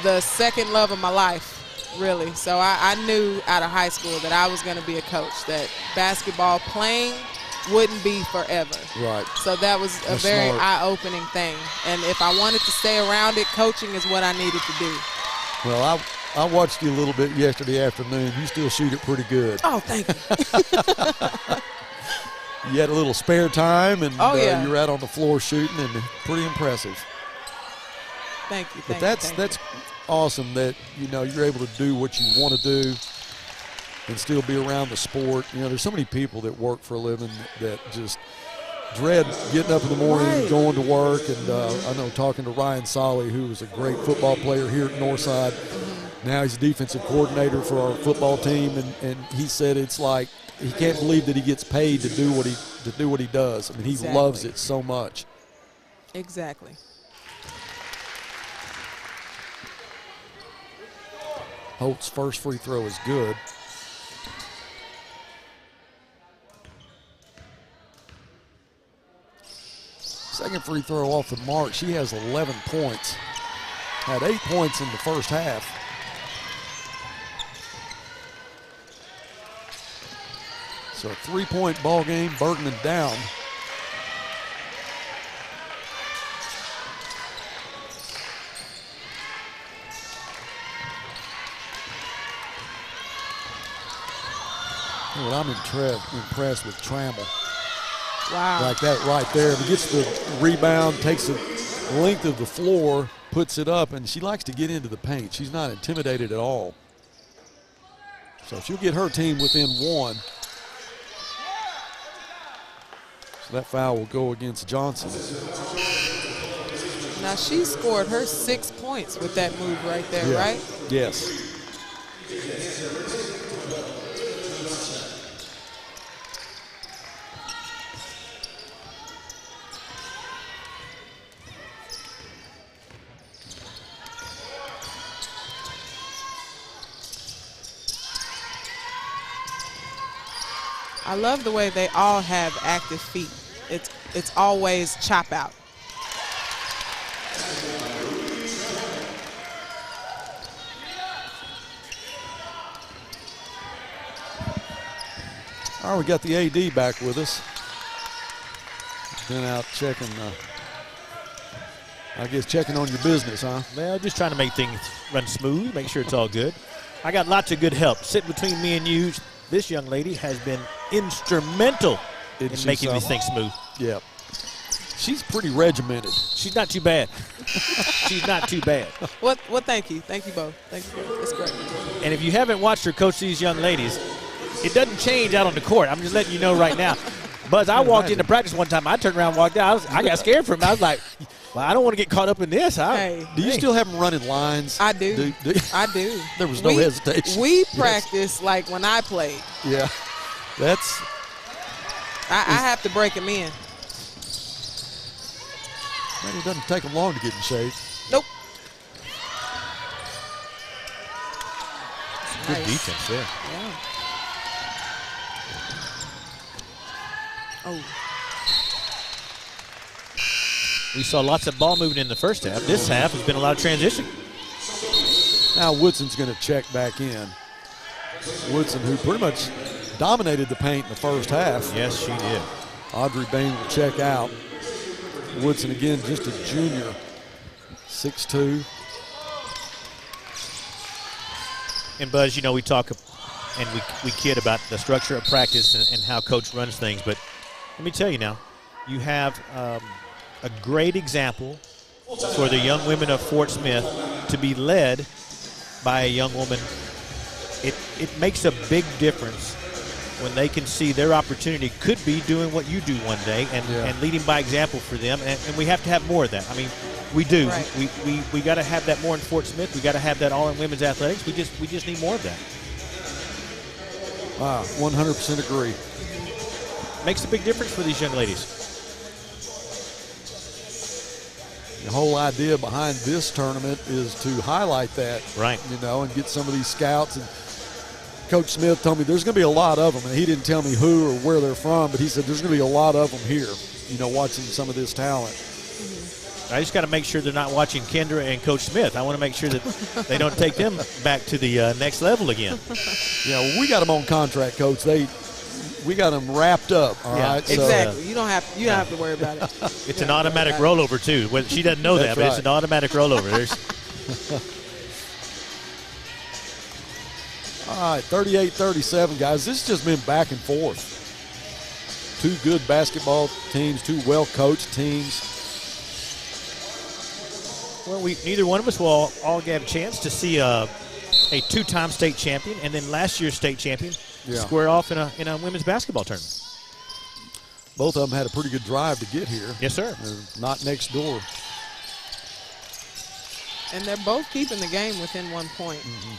the second love of my life. Really. So I knew out of high school that I was going to be a coach, that basketball playing wouldn't be forever.
Right.
So that was a very eye-opening thing. And if I wanted to stay around it, coaching is what I needed to do.
Well, I watched you a little bit yesterday afternoon. You still shoot it pretty good.
Oh, thank you.
You had a little spare time, and
you
were out on the floor shooting, and pretty impressive.
Thank you.
But that's awesome that, you're able to do what you want to do and still be around the sport. There's so many people that work for a living that just dread getting up in the morning and going to work. And I know talking to Ryan Solly, who was a great football player here at Northside. Now he's defensive coordinator for our football team, and he said it's like he can't believe that he gets paid to do what he does. I mean, he loves it so much.
Exactly.
Holt's first free throw is good. Second free throw off the mark. She has 11 points. Had 8 points in the first half. So a 3-point ball game. Bergman down. Well, I'm impressed with Trammell.
Wow.
Like that right there. He gets the rebound, takes the length of the floor, puts it up, and she likes to get into the paint. She's not intimidated at all. So she'll get her team within one. So that foul will go against Johnson.
Now she scored her 6 points with that move right there, right?
Yes.
I love the way they all have active feet. It's always chop out.
All right, we got the AD back with us. Been out checking, checking on your business, huh?
Well, just trying to make things run smooth, make sure it's all good. I got lots of good help. Sitting between me and you, this young lady has been instrumental in making these things smooth.
Yeah. She's pretty regimented.
She's not too bad. She's not too bad.
Well, thank you. Thank you both. Thank you both. It's great.
And if you haven't watched her coach these young ladies, it doesn't change out on the court. I'm just letting you know right now. Buzz, I walked into practice one time. I turned around and walked out. I got scared for him. I was like, well, I don't want to get caught up in this.
Do you still have them running lines?
I do. I do.
There was no hesitation.
We practice like when I played.
Yeah. That's.
I have to break them in.
Man, it doesn't take them long to get in shape.
Nope.
Good defense there.
Yeah. Oh.
We saw lots of ball movement in the first half. This half has been a lot of transition.
Now Woodson's going to check back in. Woodson, who pretty much dominated the paint in the first half.
Yes, she did.
Audrey Bain will check out. Woodson again, just a junior, 6'2".
And Buzz, you know, we talk and we kid about the structure of practice and how coach runs things, but let me tell you now, you have a great example for the young women of Fort Smith to be led by a young woman. It makes a big difference when they can see their opportunity could be doing what you do one day and leading by example for them. And we have to have more of that. I mean, we do. Right. We got to have that more in Fort Smith. We got to have that all in women's athletics. We just need more of that.
Wow, 100% agree.
Makes a big difference for these young ladies.
The whole idea behind this tournament is to highlight that,
right?
You know, and get some of these scouts. And Coach Smith told me there's going to be a lot of them, and he didn't tell me who or where they're from, but he said there's going to be a lot of them here. You know, watching some of this talent.
I just got to make sure they're not watching Kendra and Coach Smith. I want to make sure that they don't take them back to the next level again.
Yeah, well, we got them on contract, Coach. We got them wrapped up. All right.
Exactly. You don't have to worry about it.
It's an automatic rollover too. Well, she doesn't know that, but it's an automatic rollover.
All right, 38-37, guys. This has just been back and forth. Two good basketball teams, two well-coached teams.
Well, neither one of us will all get a chance to see a two-time state champion and then last year's state champion square off in a women's basketball tournament.
Both of them had a pretty good drive to get here.
Yes, sir.
They're not next door.
And they're both keeping the game within 1 point.
Mm-hmm.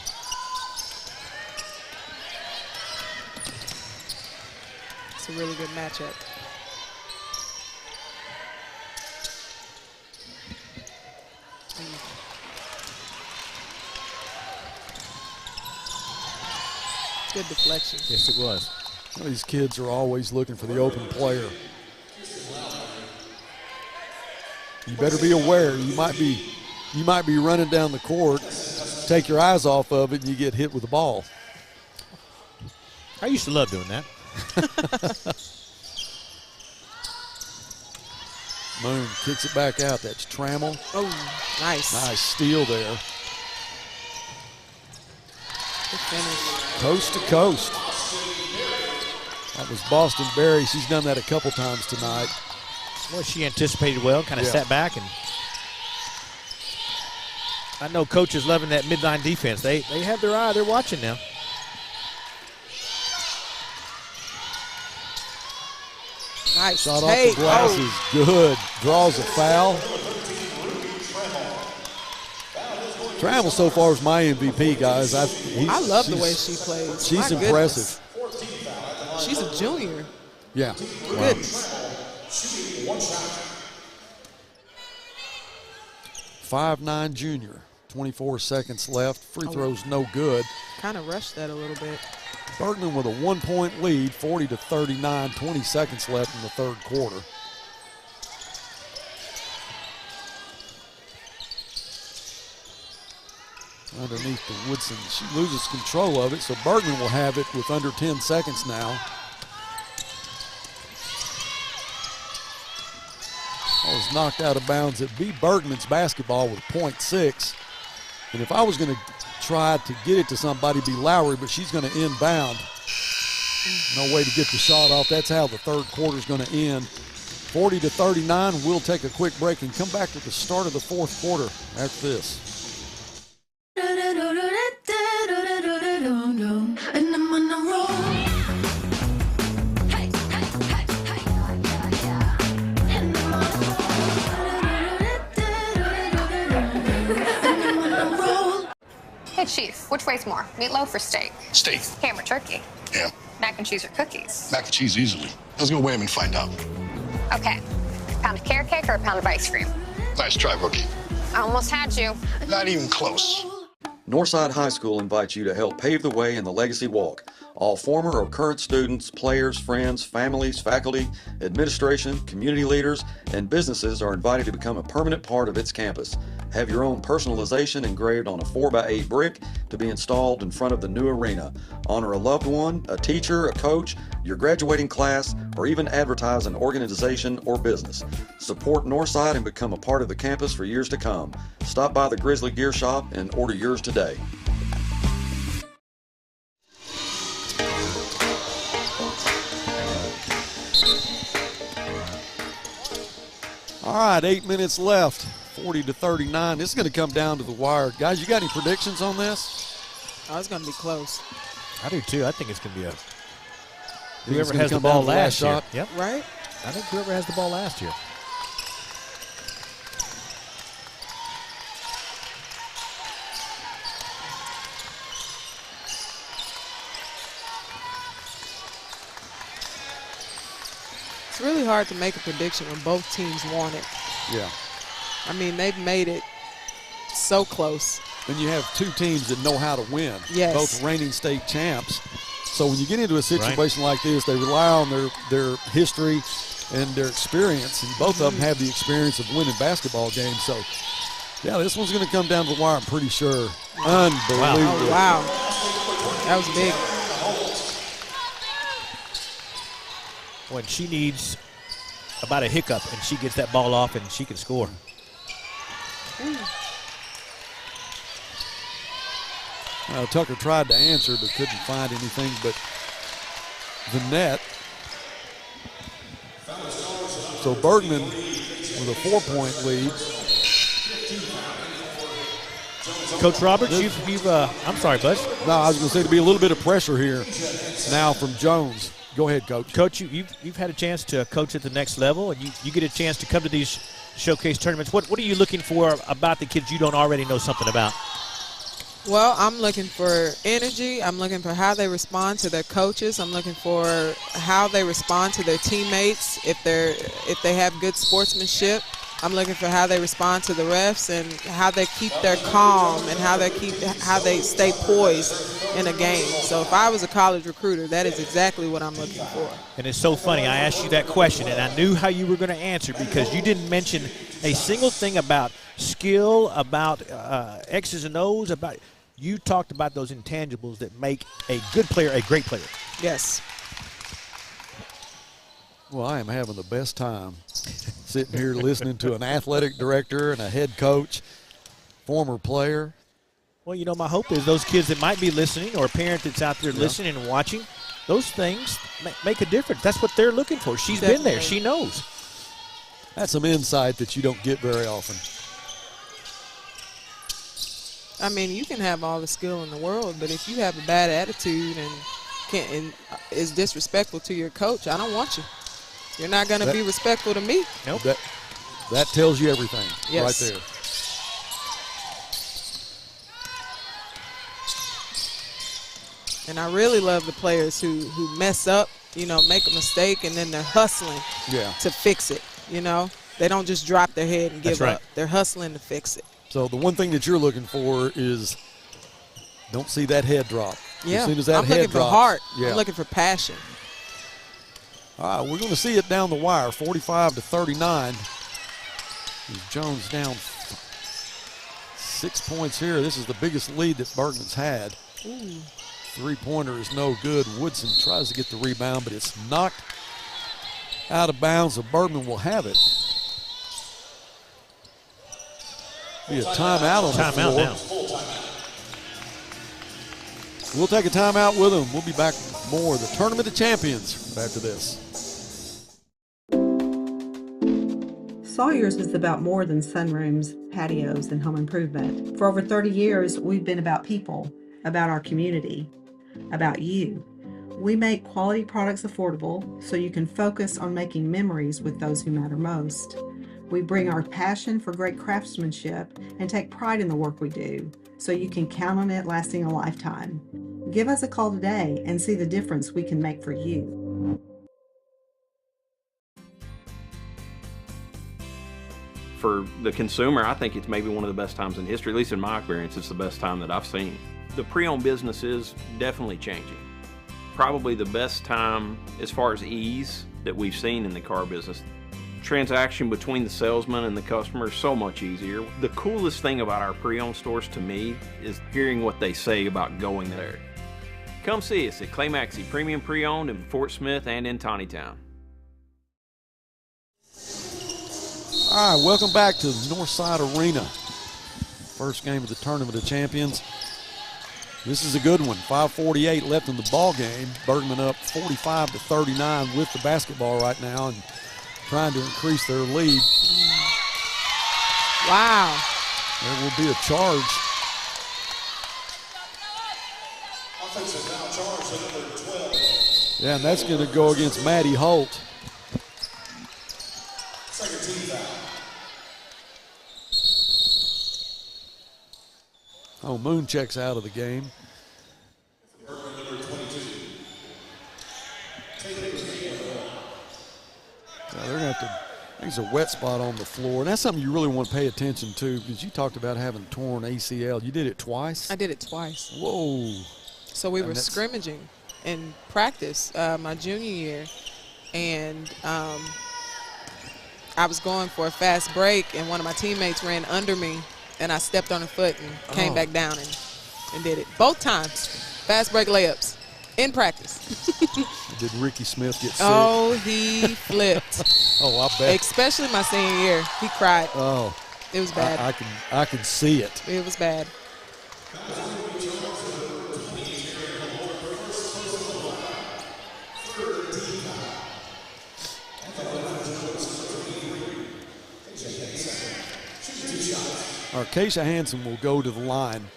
It's a really good matchup. Good deflection.
Yes, it was.
Well, these kids are always looking for the open player. You better be aware. You might be running down the court, take your eyes off of it, and you get hit with the ball.
I used to love doing that.
Moon kicks it back out. That's Trammell.
Oh, nice.
Nice steal there.
Good finish.
Coast to coast. That was Boston Berry. She's done that a couple times tonight.
Well, she anticipated well, kind of sat back, and I know Coach is loving that midline defense. They have their eye. They're watching now.
Nice.
Shot off the glass is good. Draws a foul. Trammell so far is my MVP, guys.
I love the way she plays.
She's impressive.
She's a junior.
Yeah.
Goodness.
5'9" junior. 24 seconds left. Free throw's no good.
Kind of rushed that a little bit.
Bergman with a 1-point lead, 40-39, 20 seconds left in the third quarter. Underneath the Woodson, she loses control of it, so Bergman will have it with under 10 seconds now. I was knocked out of bounds. It'd be Bergman's basketball with .6. And if I was going to try to get it to somebody, it'd be Lowry, but she's going to inbound. No way to get the shot off. That's how the third quarter is going to end. 40-39. We'll take a quick break and come back with the start of the fourth quarter after this.
Which weighs more, meatloaf or steak?
Steak.
Ham or turkey?
Ham.
Mac and cheese or cookies?
Mac and cheese easily. Let's go weigh him and find out.
Okay. Pound of carrot cake or a pound of ice cream?
Nice try, rookie.
I almost had you.
Not even close.
Northside High School invites you to help pave the way in the Legacy Walk. All former or current students, players, friends, families, faculty, administration, community leaders, and businesses are invited to become a permanent part of its campus. Have your own personalization engraved on a 4x8 brick to be installed in front of the new arena. Honor a loved one, a teacher, a coach, your graduating class, or even advertise an organization or business. Support Northside and become a part of the campus for years to come. Stop by the Grizzly Gear Shop and order yours today.
All right, 8 minutes left, 40-39. This is going to come down to the wire. Guys, you got any predictions on this?
Oh, it's going to be close.
I do too. I think it's going to be a
Think it's
whoever
gonna
has the
come down
ball
to the last
last year.
shot?
Yep.
Right?
I think whoever has the ball last year.
It's really hard to make a prediction when both teams want it.
Yeah.
I mean, they've made it so close.
And you have two teams that know how to win.
Yes.
Both reigning state champs. So when you get into a situation like this, they rely on their history and their experience. And both of them have the experience of winning basketball games. So, yeah, this one's going to come down to the wire, I'm pretty sure. Unbelievable.
Oh, wow. That was big.
When she needs about a hiccup and she gets that ball off and she can score.
Tucker tried to answer but couldn't find anything but the net. So Bergman with a 4-point lead.
Coach Roberts, I'm sorry, Buzz.
No, I was going to say to be a little bit of pressure here now from Jones. Go ahead, Coach.
Coach, you've had a chance to coach at the next level, and you get a chance to come to these showcase tournaments. What are you looking for about the kids you don't already know something about?
Well, I'm looking for energy. I'm looking for how they respond to their coaches. I'm looking for how they respond to their teammates if they have good sportsmanship. I'm looking for how they respond to the refs and how they keep their calm and how they stay poised in a game. So if I was a college recruiter, that is exactly what I'm looking for.
And it's so funny. I asked you that question, and I knew how you were going to answer because you didn't mention a single thing about skill, about X's and O's. You talked about those intangibles that make a good player a great player.
Yes.
Well, I am having the best time sitting here listening to an athletic director and a head coach, former player.
Well, my hope is those kids that might be listening or a parent that's out there listening and watching, those things make a difference. That's what they're looking for. She's been there. She knows.
That's some insight that you don't get very often.
I mean, you can have all the skill in the world, but if you have a bad attitude and is disrespectful to your coach, I don't want you. You're not going to be respectful to me.
Nope.
That tells you everything right there.
And I really love the players who mess up, make a mistake, and then they're hustling to fix it, They don't just drop their head and give up. They're hustling to fix it.
So the one thing that you're looking for is don't see that head drop.
Yeah,
as soon as that
I'm
head
looking
drops,
for heart.
Yeah.
I'm looking for passion.
All right, we're going to see it down the wire, 45-39. Jones down 6 points here. This is the biggest lead that Bergman's had.
Ooh.
Three-pointer is no good. Woodson tries to get the rebound, but it's knocked out of bounds, so Bergman will have it. Be a timeout on the floor.
Now.
We'll take a timeout with them. We'll be back with more of the Tournament of Champions after this.
Sawyer's is about more than sunrooms, patios, and home improvement. For over 30 years, we've been about people, about our community, about you. We make quality products affordable so you can focus on making memories with those who matter most. We bring our passion for great craftsmanship and take pride in the work we do, so you can count on it lasting a lifetime. Give us a call today and see the difference we can make for you.
For the consumer, I think it's maybe one of the best times in history, at least in my experience, it's the best time that I've seen. The pre-owned business is definitely changing. Probably the best time as far as ease that we've seen in the car business. Transaction between the salesman and the customer is so much easier. The coolest thing about our pre-owned stores to me is hearing what they say about going there. Come see us at Clay Maxey Premium Pre-Owned in Fort Smith and in Tawnytown.
All right, welcome back to Northside Arena. First game of the Tournament of Champions. This is a good one. 5:48 left in the ball game. Bergman up 45-39 with the basketball right now and trying to increase their lead.
Wow.
There will be a charge.
Offensive foul charge to number 12.
Yeah, and that's going to go against Maddie Holt.
Second team foul.
Oh, Moon checks out of the game.
Bergman, number 22.
They're going to have to, there's a wet spot on the floor. And that's something you really want to pay attention to because you talked about having torn ACL. You did it twice?
I did it twice.
Whoa.
So we were scrimmaging in practice my junior year, and I was going for a fast break, and one of my teammates ran under me, and I stepped on a foot and came back down and did it. Both times, fast break layups in practice.
Did Ricky Smith get sick?
Oh, he flipped.
Oh, I bet.
Especially my senior year. He cried.
Oh.
It was bad.
I can see it.
It was bad.
Keisha Hansen will go to the line.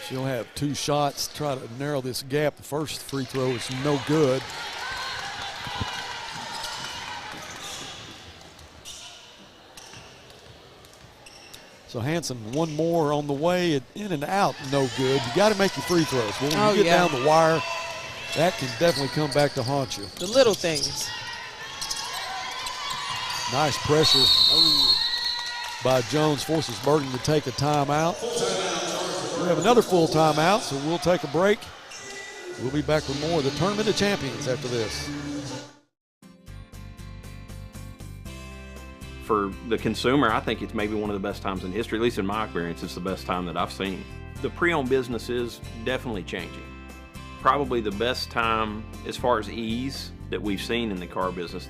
She'll have 2 shots, try to narrow this gap. The first free throw is no good. So Hansen, one more on the way, in and out, no good. You got to make your free throws. Well, when you get down the wire, that can definitely come back to haunt you.
The little things.
Nice pressure by Jones, forces Bergman to take a timeout. We have another full timeout, so we'll take a break. We'll be back with more of the Tournament of Champions after this.
For the consumer, I think it's maybe one of the best times in history, at least in my experience, it's the best time that I've seen. The pre-owned business is definitely changing. Probably the best time as far as ease that we've seen in the car business.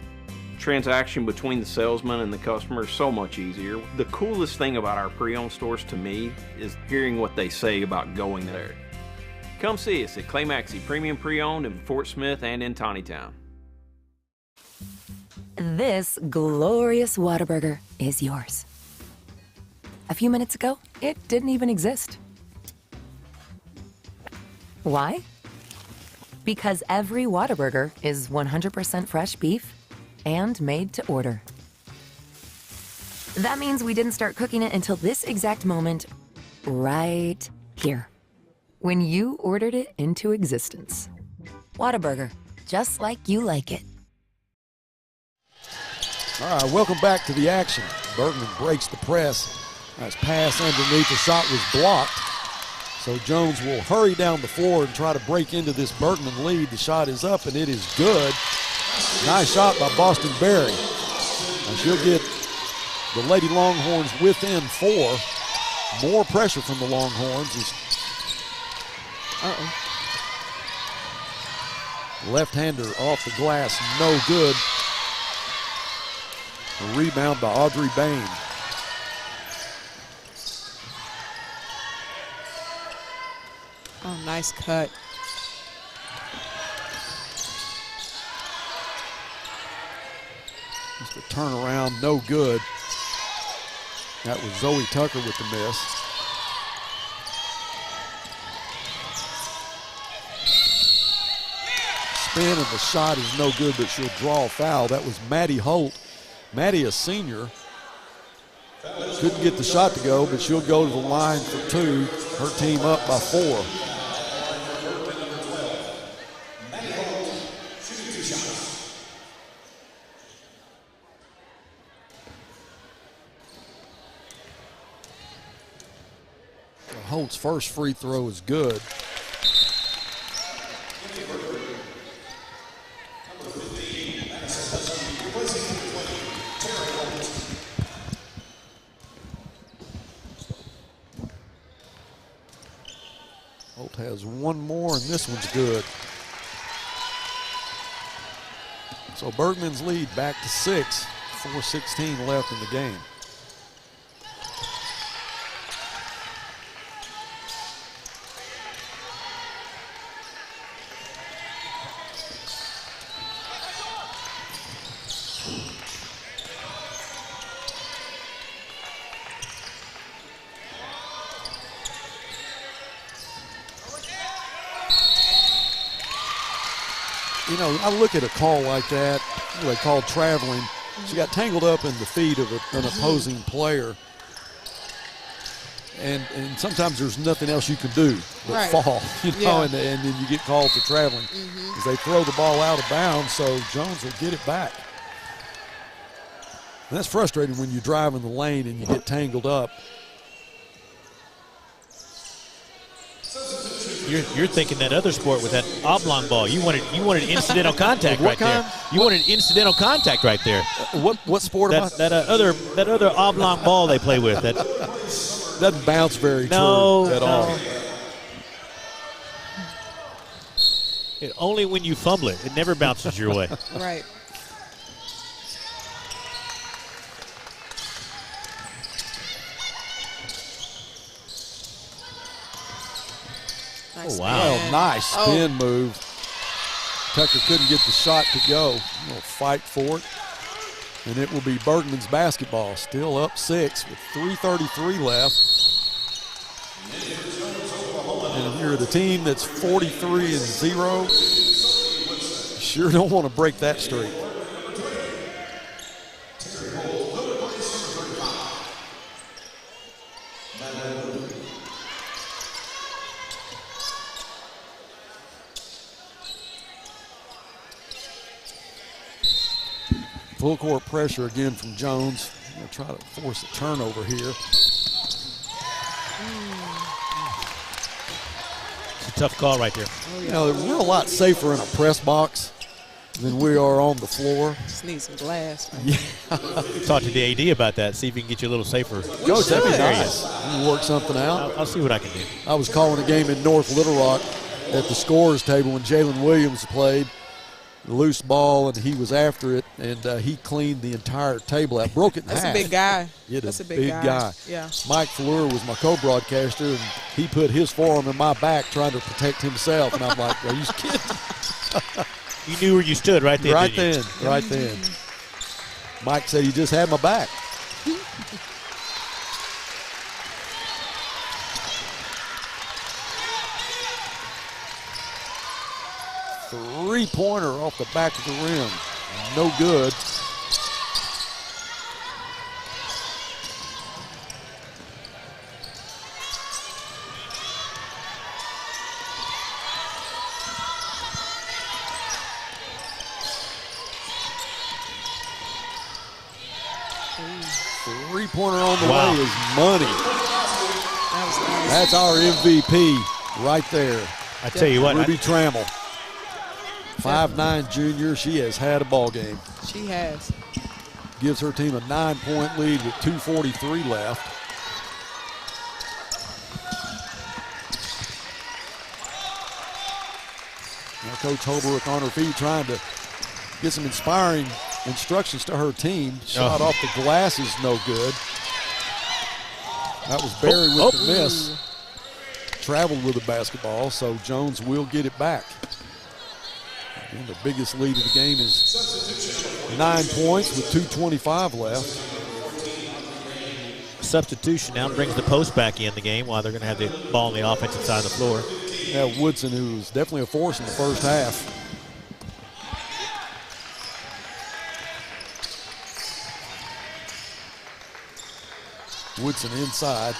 Transaction between the salesman and the customer is so much easier. The coolest thing about our pre-owned stores to me is hearing what they say about going there. Come see us at Clay Maxey Premium Pre-Owned in Fort Smith and in Tawnytown.
This glorious Whataburger is yours. A few minutes ago, it didn't even exist. Why? Because every Whataburger is 100% fresh beef and made to order. That means we didn't start cooking it until this exact moment, right here, when you ordered it into existence. Whataburger, just like you like it.
All right, welcome back to the action. Bergman breaks the press. Nice pass underneath. The shot was blocked. So Jones will hurry down the floor and try to break into this Bergman lead. The shot is up, and it is good. Nice shot by Boston Berry. And she'll get the Lady Longhorns within 4. More pressure from the Longhorns. Left-hander off the glass, no good. A rebound by Audrey Bain.
Oh, nice cut.
Just a turnaround, no good. That was Zoe Tucker with the miss. spin, and the shot is no good, but she'll draw a foul. That was Maddie Holt. Maddie, a senior, couldn't get the shot to go, but she'll go to the line for 2. Her team up by 4. Holt's first free throw is good. Holt has one more, and this one's good. So Bergman's lead back to 6. 4:16 left in the game. You know, I look at a call like that, what they call traveling. She got tangled up in the feet of an opposing player. And sometimes there's nothing else you can do but fall, you know, and then you get called for traveling. As they throw the ball out of bounds, so Jones will get it back. And that's frustrating when you drive in the lane and you get tangled up.
You're thinking that other sport with that oblong ball. You wanted incidental contact right there. You wanted incidental contact right there.
What sport am I?
That other oblong ball they play with. That
doesn't bounce very true at all.
Only when you fumble it. It never bounces your way.
Right.
Oh, wow. Well, nice spin move. Tucker couldn't get the shot to go. We'll fight for it. And it will be Bergman's basketball. Still up 6 with 3:33 left. And if you're the team that's 43-0, sure don't want to break that streak. Full court pressure again from Jones. Going to try to force a turnover here.
It's a tough call right there.
You know, we're a lot safer in a press box than we are on the floor.
Just need some glass.
Yeah.
Talk to the AD about that. See if he can get you a little safer.
Coach, that'd be nice. You work something out.
I'll see what I can do.
I was calling a game in North Little Rock at the scorers table when Jalen Williams played. Loose ball, and he was after it, and he cleaned the entire table out, broke it in half.
That's a big guy.
Yeah,
that's a big guy. Yeah.
Mike Fleur was my co-broadcaster, and he put his forearm in my back trying to protect himself, and I'm like, are you kidding?
You knew where you stood right then,
right then. Mike said he just had my back. Three-pointer off the back of the rim. No good. Three-pointer on the way is money. That's our MVP right there.
I tell you what.
Ruby Trammell. 5'9" junior, she has had a ball game.
She has.
Gives her team a 9-point lead with 2:43 left. Now Coach Holbrook on her feet trying to get some inspiring instructions to her team. Shot off the glass is no good. That was Barry with the miss. Traveled with the basketball, so Jones will get it back. And the biggest lead of the game is 9 points with 2:25 left.
Substitution now brings the post back in the game while they're going to have the ball on the offensive side of the floor.
Yeah, Woodson, who was definitely a force in the first half. Woodson inside.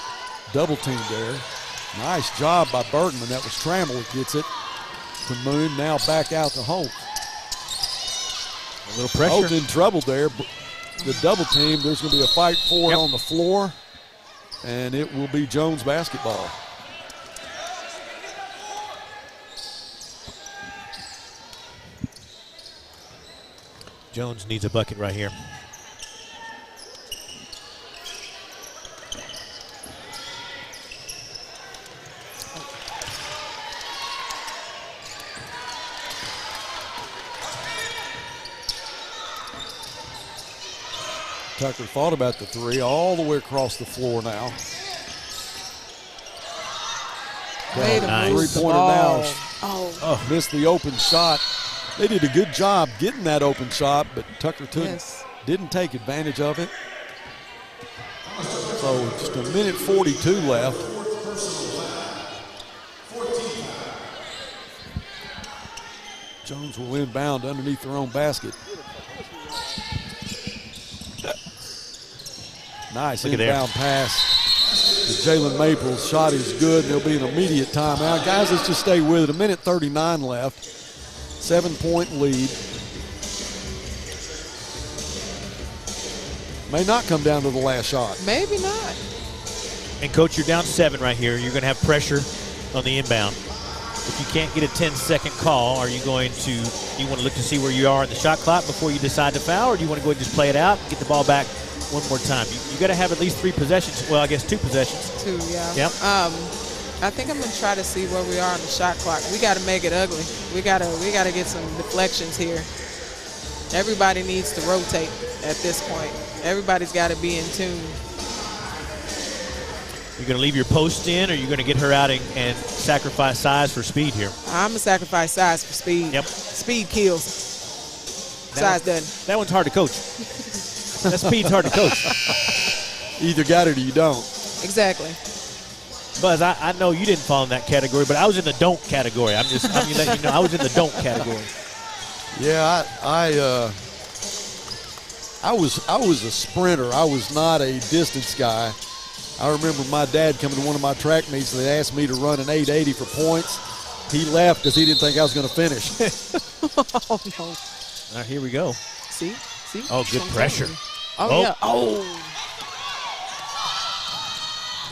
Double team there. Nice job by Bergman. That was Trammell who gets it to Moon. Now back out to Holt.
A little pressure.
Holt in trouble there. The double team, there's going to be a fight for it on the floor, and it will be Jones basketball.
Jones needs a bucket right here.
Tucker thought about the three all the way across the floor now. Three-pointer now.
Oh.
Missed the open shot. They did a good job getting that open shot, but Tucker didn't take advantage of it. So just a minute 42 left. Jones will inbound underneath their own basket. Nice inbound pass to Jalen Maples. Shot is good. There'll be an immediate timeout. Guys, let's just stay with it. A minute 39 left. 7-point lead. May not come down to the last shot.
Maybe not.
And, Coach, you're down 7 right here. You're going to have pressure on the inbound. If you can't get a 10-second call, are you going to, you want to look to see where you are in the shot clock before you decide to foul, or do you want to go ahead and just play it out and get the ball back one more time? You got to have at least 3 possessions. Well, I guess 2 possessions.
2, yeah.
Yep.
I think I'm going to try to see where we are on the shot clock. We got to make it ugly. We got to get some deflections here. Everybody needs to rotate at this point. Everybody's got to be in tune.
You're going to leave your post in, or you're going to get her out and sacrifice size for speed here?
I'm going to sacrifice size for speed.
Yep.
Speed kills. Size doesn't.
That one's hard to coach. That speed's hard to coach.
Either got it or you don't.
Exactly.
Buzz, I know you didn't fall in that category, but I was in the don't category. I'm letting you know I was in the don't category.
Yeah, I was a sprinter. I was not a distance guy. I remember my dad coming to one of my track meets and they asked me to run an 880 for points. He left because he didn't think I was going to finish.
Oh, no.
All right, here we go.
See?
Oh, good pressure.
Oh, yeah. Oh.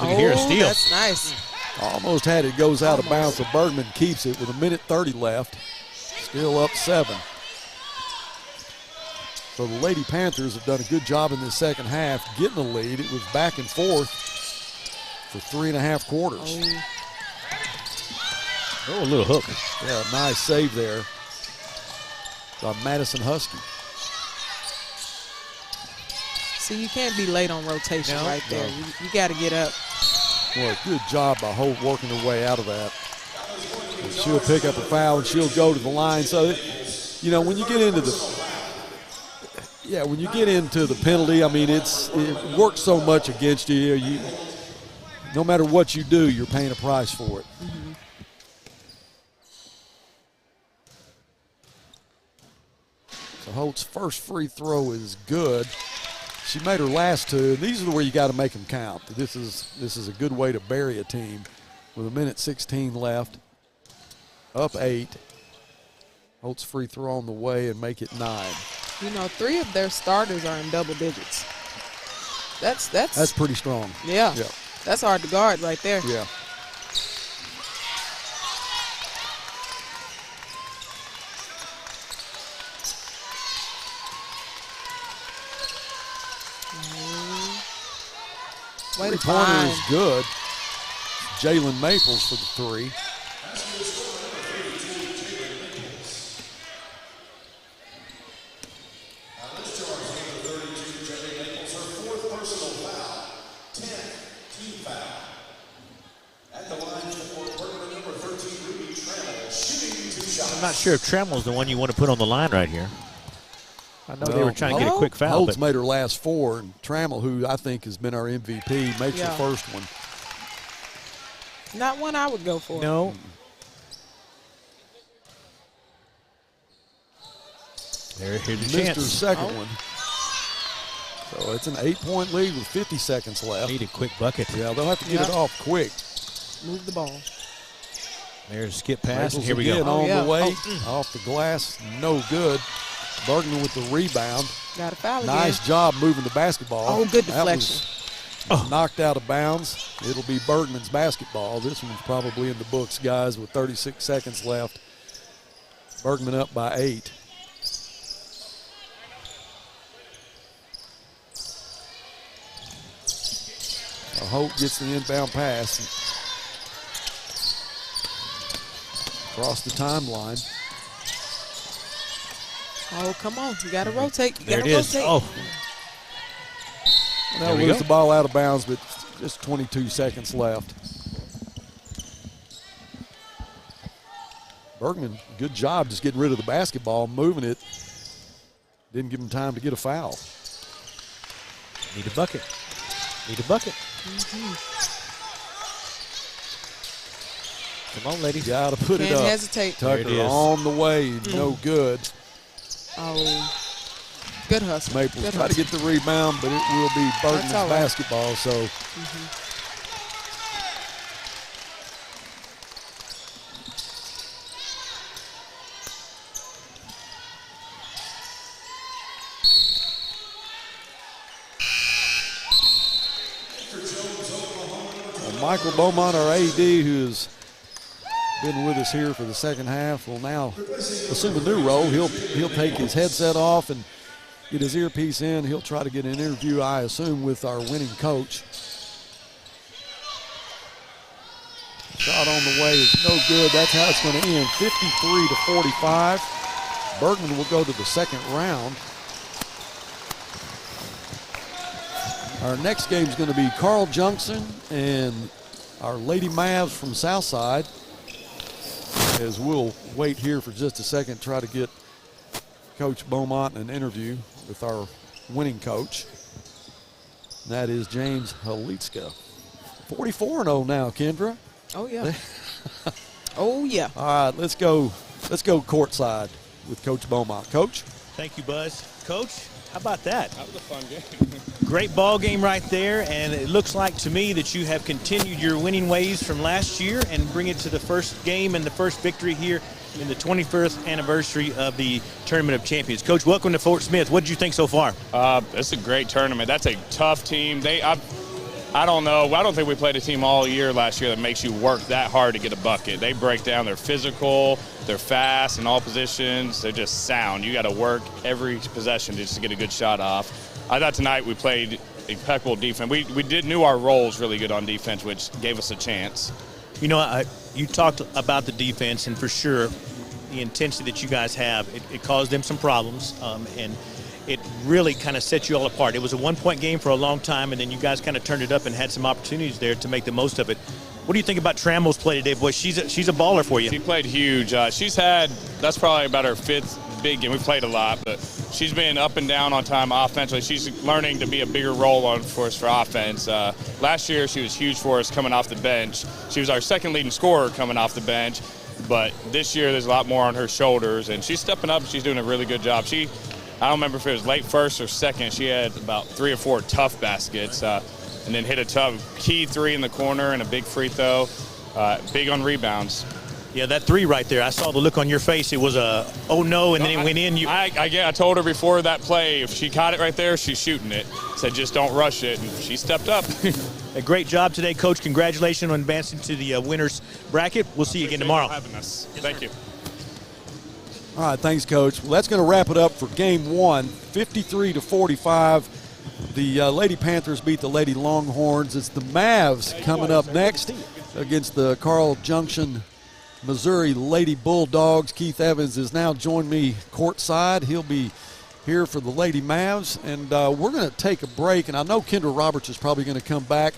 We can hear a steal.
That's nice.
Almost had it, goes out of bounds, so Bergman keeps it with a minute 30 left. Still up 7. So the Lady Panthers have done a good job in the second half getting the lead. It was back and forth for 3.5 quarters.
Oh, a little hook.
Yeah, nice save there by Madison Husky.
See, you can't be late on rotation right there. You got to get up.
Boy, good job by Holt working her way out of that. And she'll pick up a foul and she'll go to the line. So, you know, when you get into the penalty, I mean, it works so much against you. No matter what you do, you're paying a price for it.
Mm-hmm.
So Holt's first free throw is good. She made her last 2. These are where you got to make them count. This is a good way to bury a team with a minute 16 left. Up 8. Holt's free throw on the way and make it 9.
You know, 3 of their starters are in double digits. That's
pretty strong.
Yeah. That's hard to guard right there.
Yeah. Three-pointer is good. Jalen Maples for the 3.
I'm not sure if Trammell's the one you want to put on the line right here. I know they were trying to get a quick foul.
Holt's made her last 4, and Trammell, who I think has been our MVP, makes her first one.
Not one I would go for.
No. Here's the chance.
Mr. Second one. So it's an 8-point lead with 50 seconds left.
Need a quick bucket.
Yeah, they'll have to get it off quick.
Move the ball.
There's a skip pass.
Maples
Here we go.
again on the way. Off the glass, no good. Bergman with the rebound.
Got a foul again.
Nice job moving the basketball.
Oh, good
That
deflection.
was knocked out of bounds. It'll be Bergman's basketball. This one's probably in the books, guys, with 36 seconds left. Bergman up by 8. Holt gets the inbound pass. Across the timeline.
Oh, come on. You got to rotate. You
There
got
it
to
is.
rotate.
Oh.
They'll lose the ball out of bounds, but just 22 seconds left. Bergman, good job just getting rid of the basketball, moving it. Didn't give him time to get a foul.
Need a bucket. Need a bucket. Come on, ladies.
Got to put it
Can't
up.
hesitate.
Tucker
There it is.
on the way. No good.
Oh, good hustle.
Maples
Good
try to
hustle.
get the rebound, but it will be Bergman's
all right.
basketball. So Michael Beaumont, our AD, who's been with us here for the second half, will now assume a new role. He'll take his headset off and get his earpiece in. He'll try to get an interview, I assume, with our winning coach. Shot on the way is no good. That's how it's going to end, 53-45. Bergman will go to the second round. Our next game is going to be Carl Junction and our Lady Mavs from Southside. As we'll wait here for just a second, try to get Coach Beaumont an interview with our winning coach. And that is James Halitska. 44-0 now, Kendra.
Oh, yeah. Oh, yeah.
All right, let's go courtside with Coach Beaumont. Coach?
Thank you, Buzz. Coach, how about that?
That was a fun game.
Great ball game right there, and it looks like to me that you have continued your winning ways from last year and bring it to the first game and the first victory here in the 21st anniversary of the Tournament of Champions. Coach, welcome to Fort Smith. What did you think so far?
It's a great tournament. That's a tough team. I don't know. I don't think we played a team all year last year that makes you work that hard to get a bucket. They break down. They're physical. They're fast in all positions. They're just sound. You got to work every possession just to get a good shot off. I thought tonight we played impeccable defense. We knew our roles really good on defense, which gave us a chance.
You know, you talked about the defense, and for sure, the intensity that you guys have, it caused them some problems, and it really kind of set you all apart. It was a one-point game for a long time, and then you guys kind of turned it up and had some opportunities there to make the most of it. What do you think about Trammell's play today, boy? She's a baller for you.
She played huge. That's probably about her fifth big game. We played a lot, but she's been up and down on time offensively. She's learning to be a bigger role on for us for offense. Last year, she was huge for us coming off the bench. She was our second leading scorer coming off the bench, but this year there's a lot more on her shoulders, and she's stepping up. She's doing a really good job. I don't remember if it was late first or second. She had about 3 or 4 tough baskets, and then hit a tough key 3 in the corner and a big free throw. Big on rebounds.
Yeah, that 3 right there, I saw the look on your face. It was a, oh no, and then it went in.
I told her before that play, if she caught it right there, she's shooting it. Said just don't rush it, and she stepped up.
A great job today, Coach. Congratulations on advancing to the winners bracket. We'll see you again tomorrow.
Having us. Thank you.
All right, thanks, Coach. Well, that's going to wrap it up for Game 1, 53-45. The Lady Panthers beat the Lady Longhorns. It's the Mavs coming up next against the Carl Junction, Missouri Lady Bulldogs. Keith Evans has now joined me courtside. He'll be here for the Lady Mavs, and we're going to take a break. And I know Kendra Roberts is probably going to come back.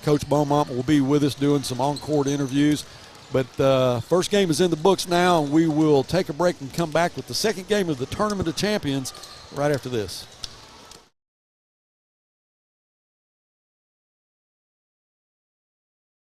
Coach Beaumont will be with us doing some on-court interviews. But first game is in the books now, and we will take a break and come back with the second game of the Tournament of Champions right after this.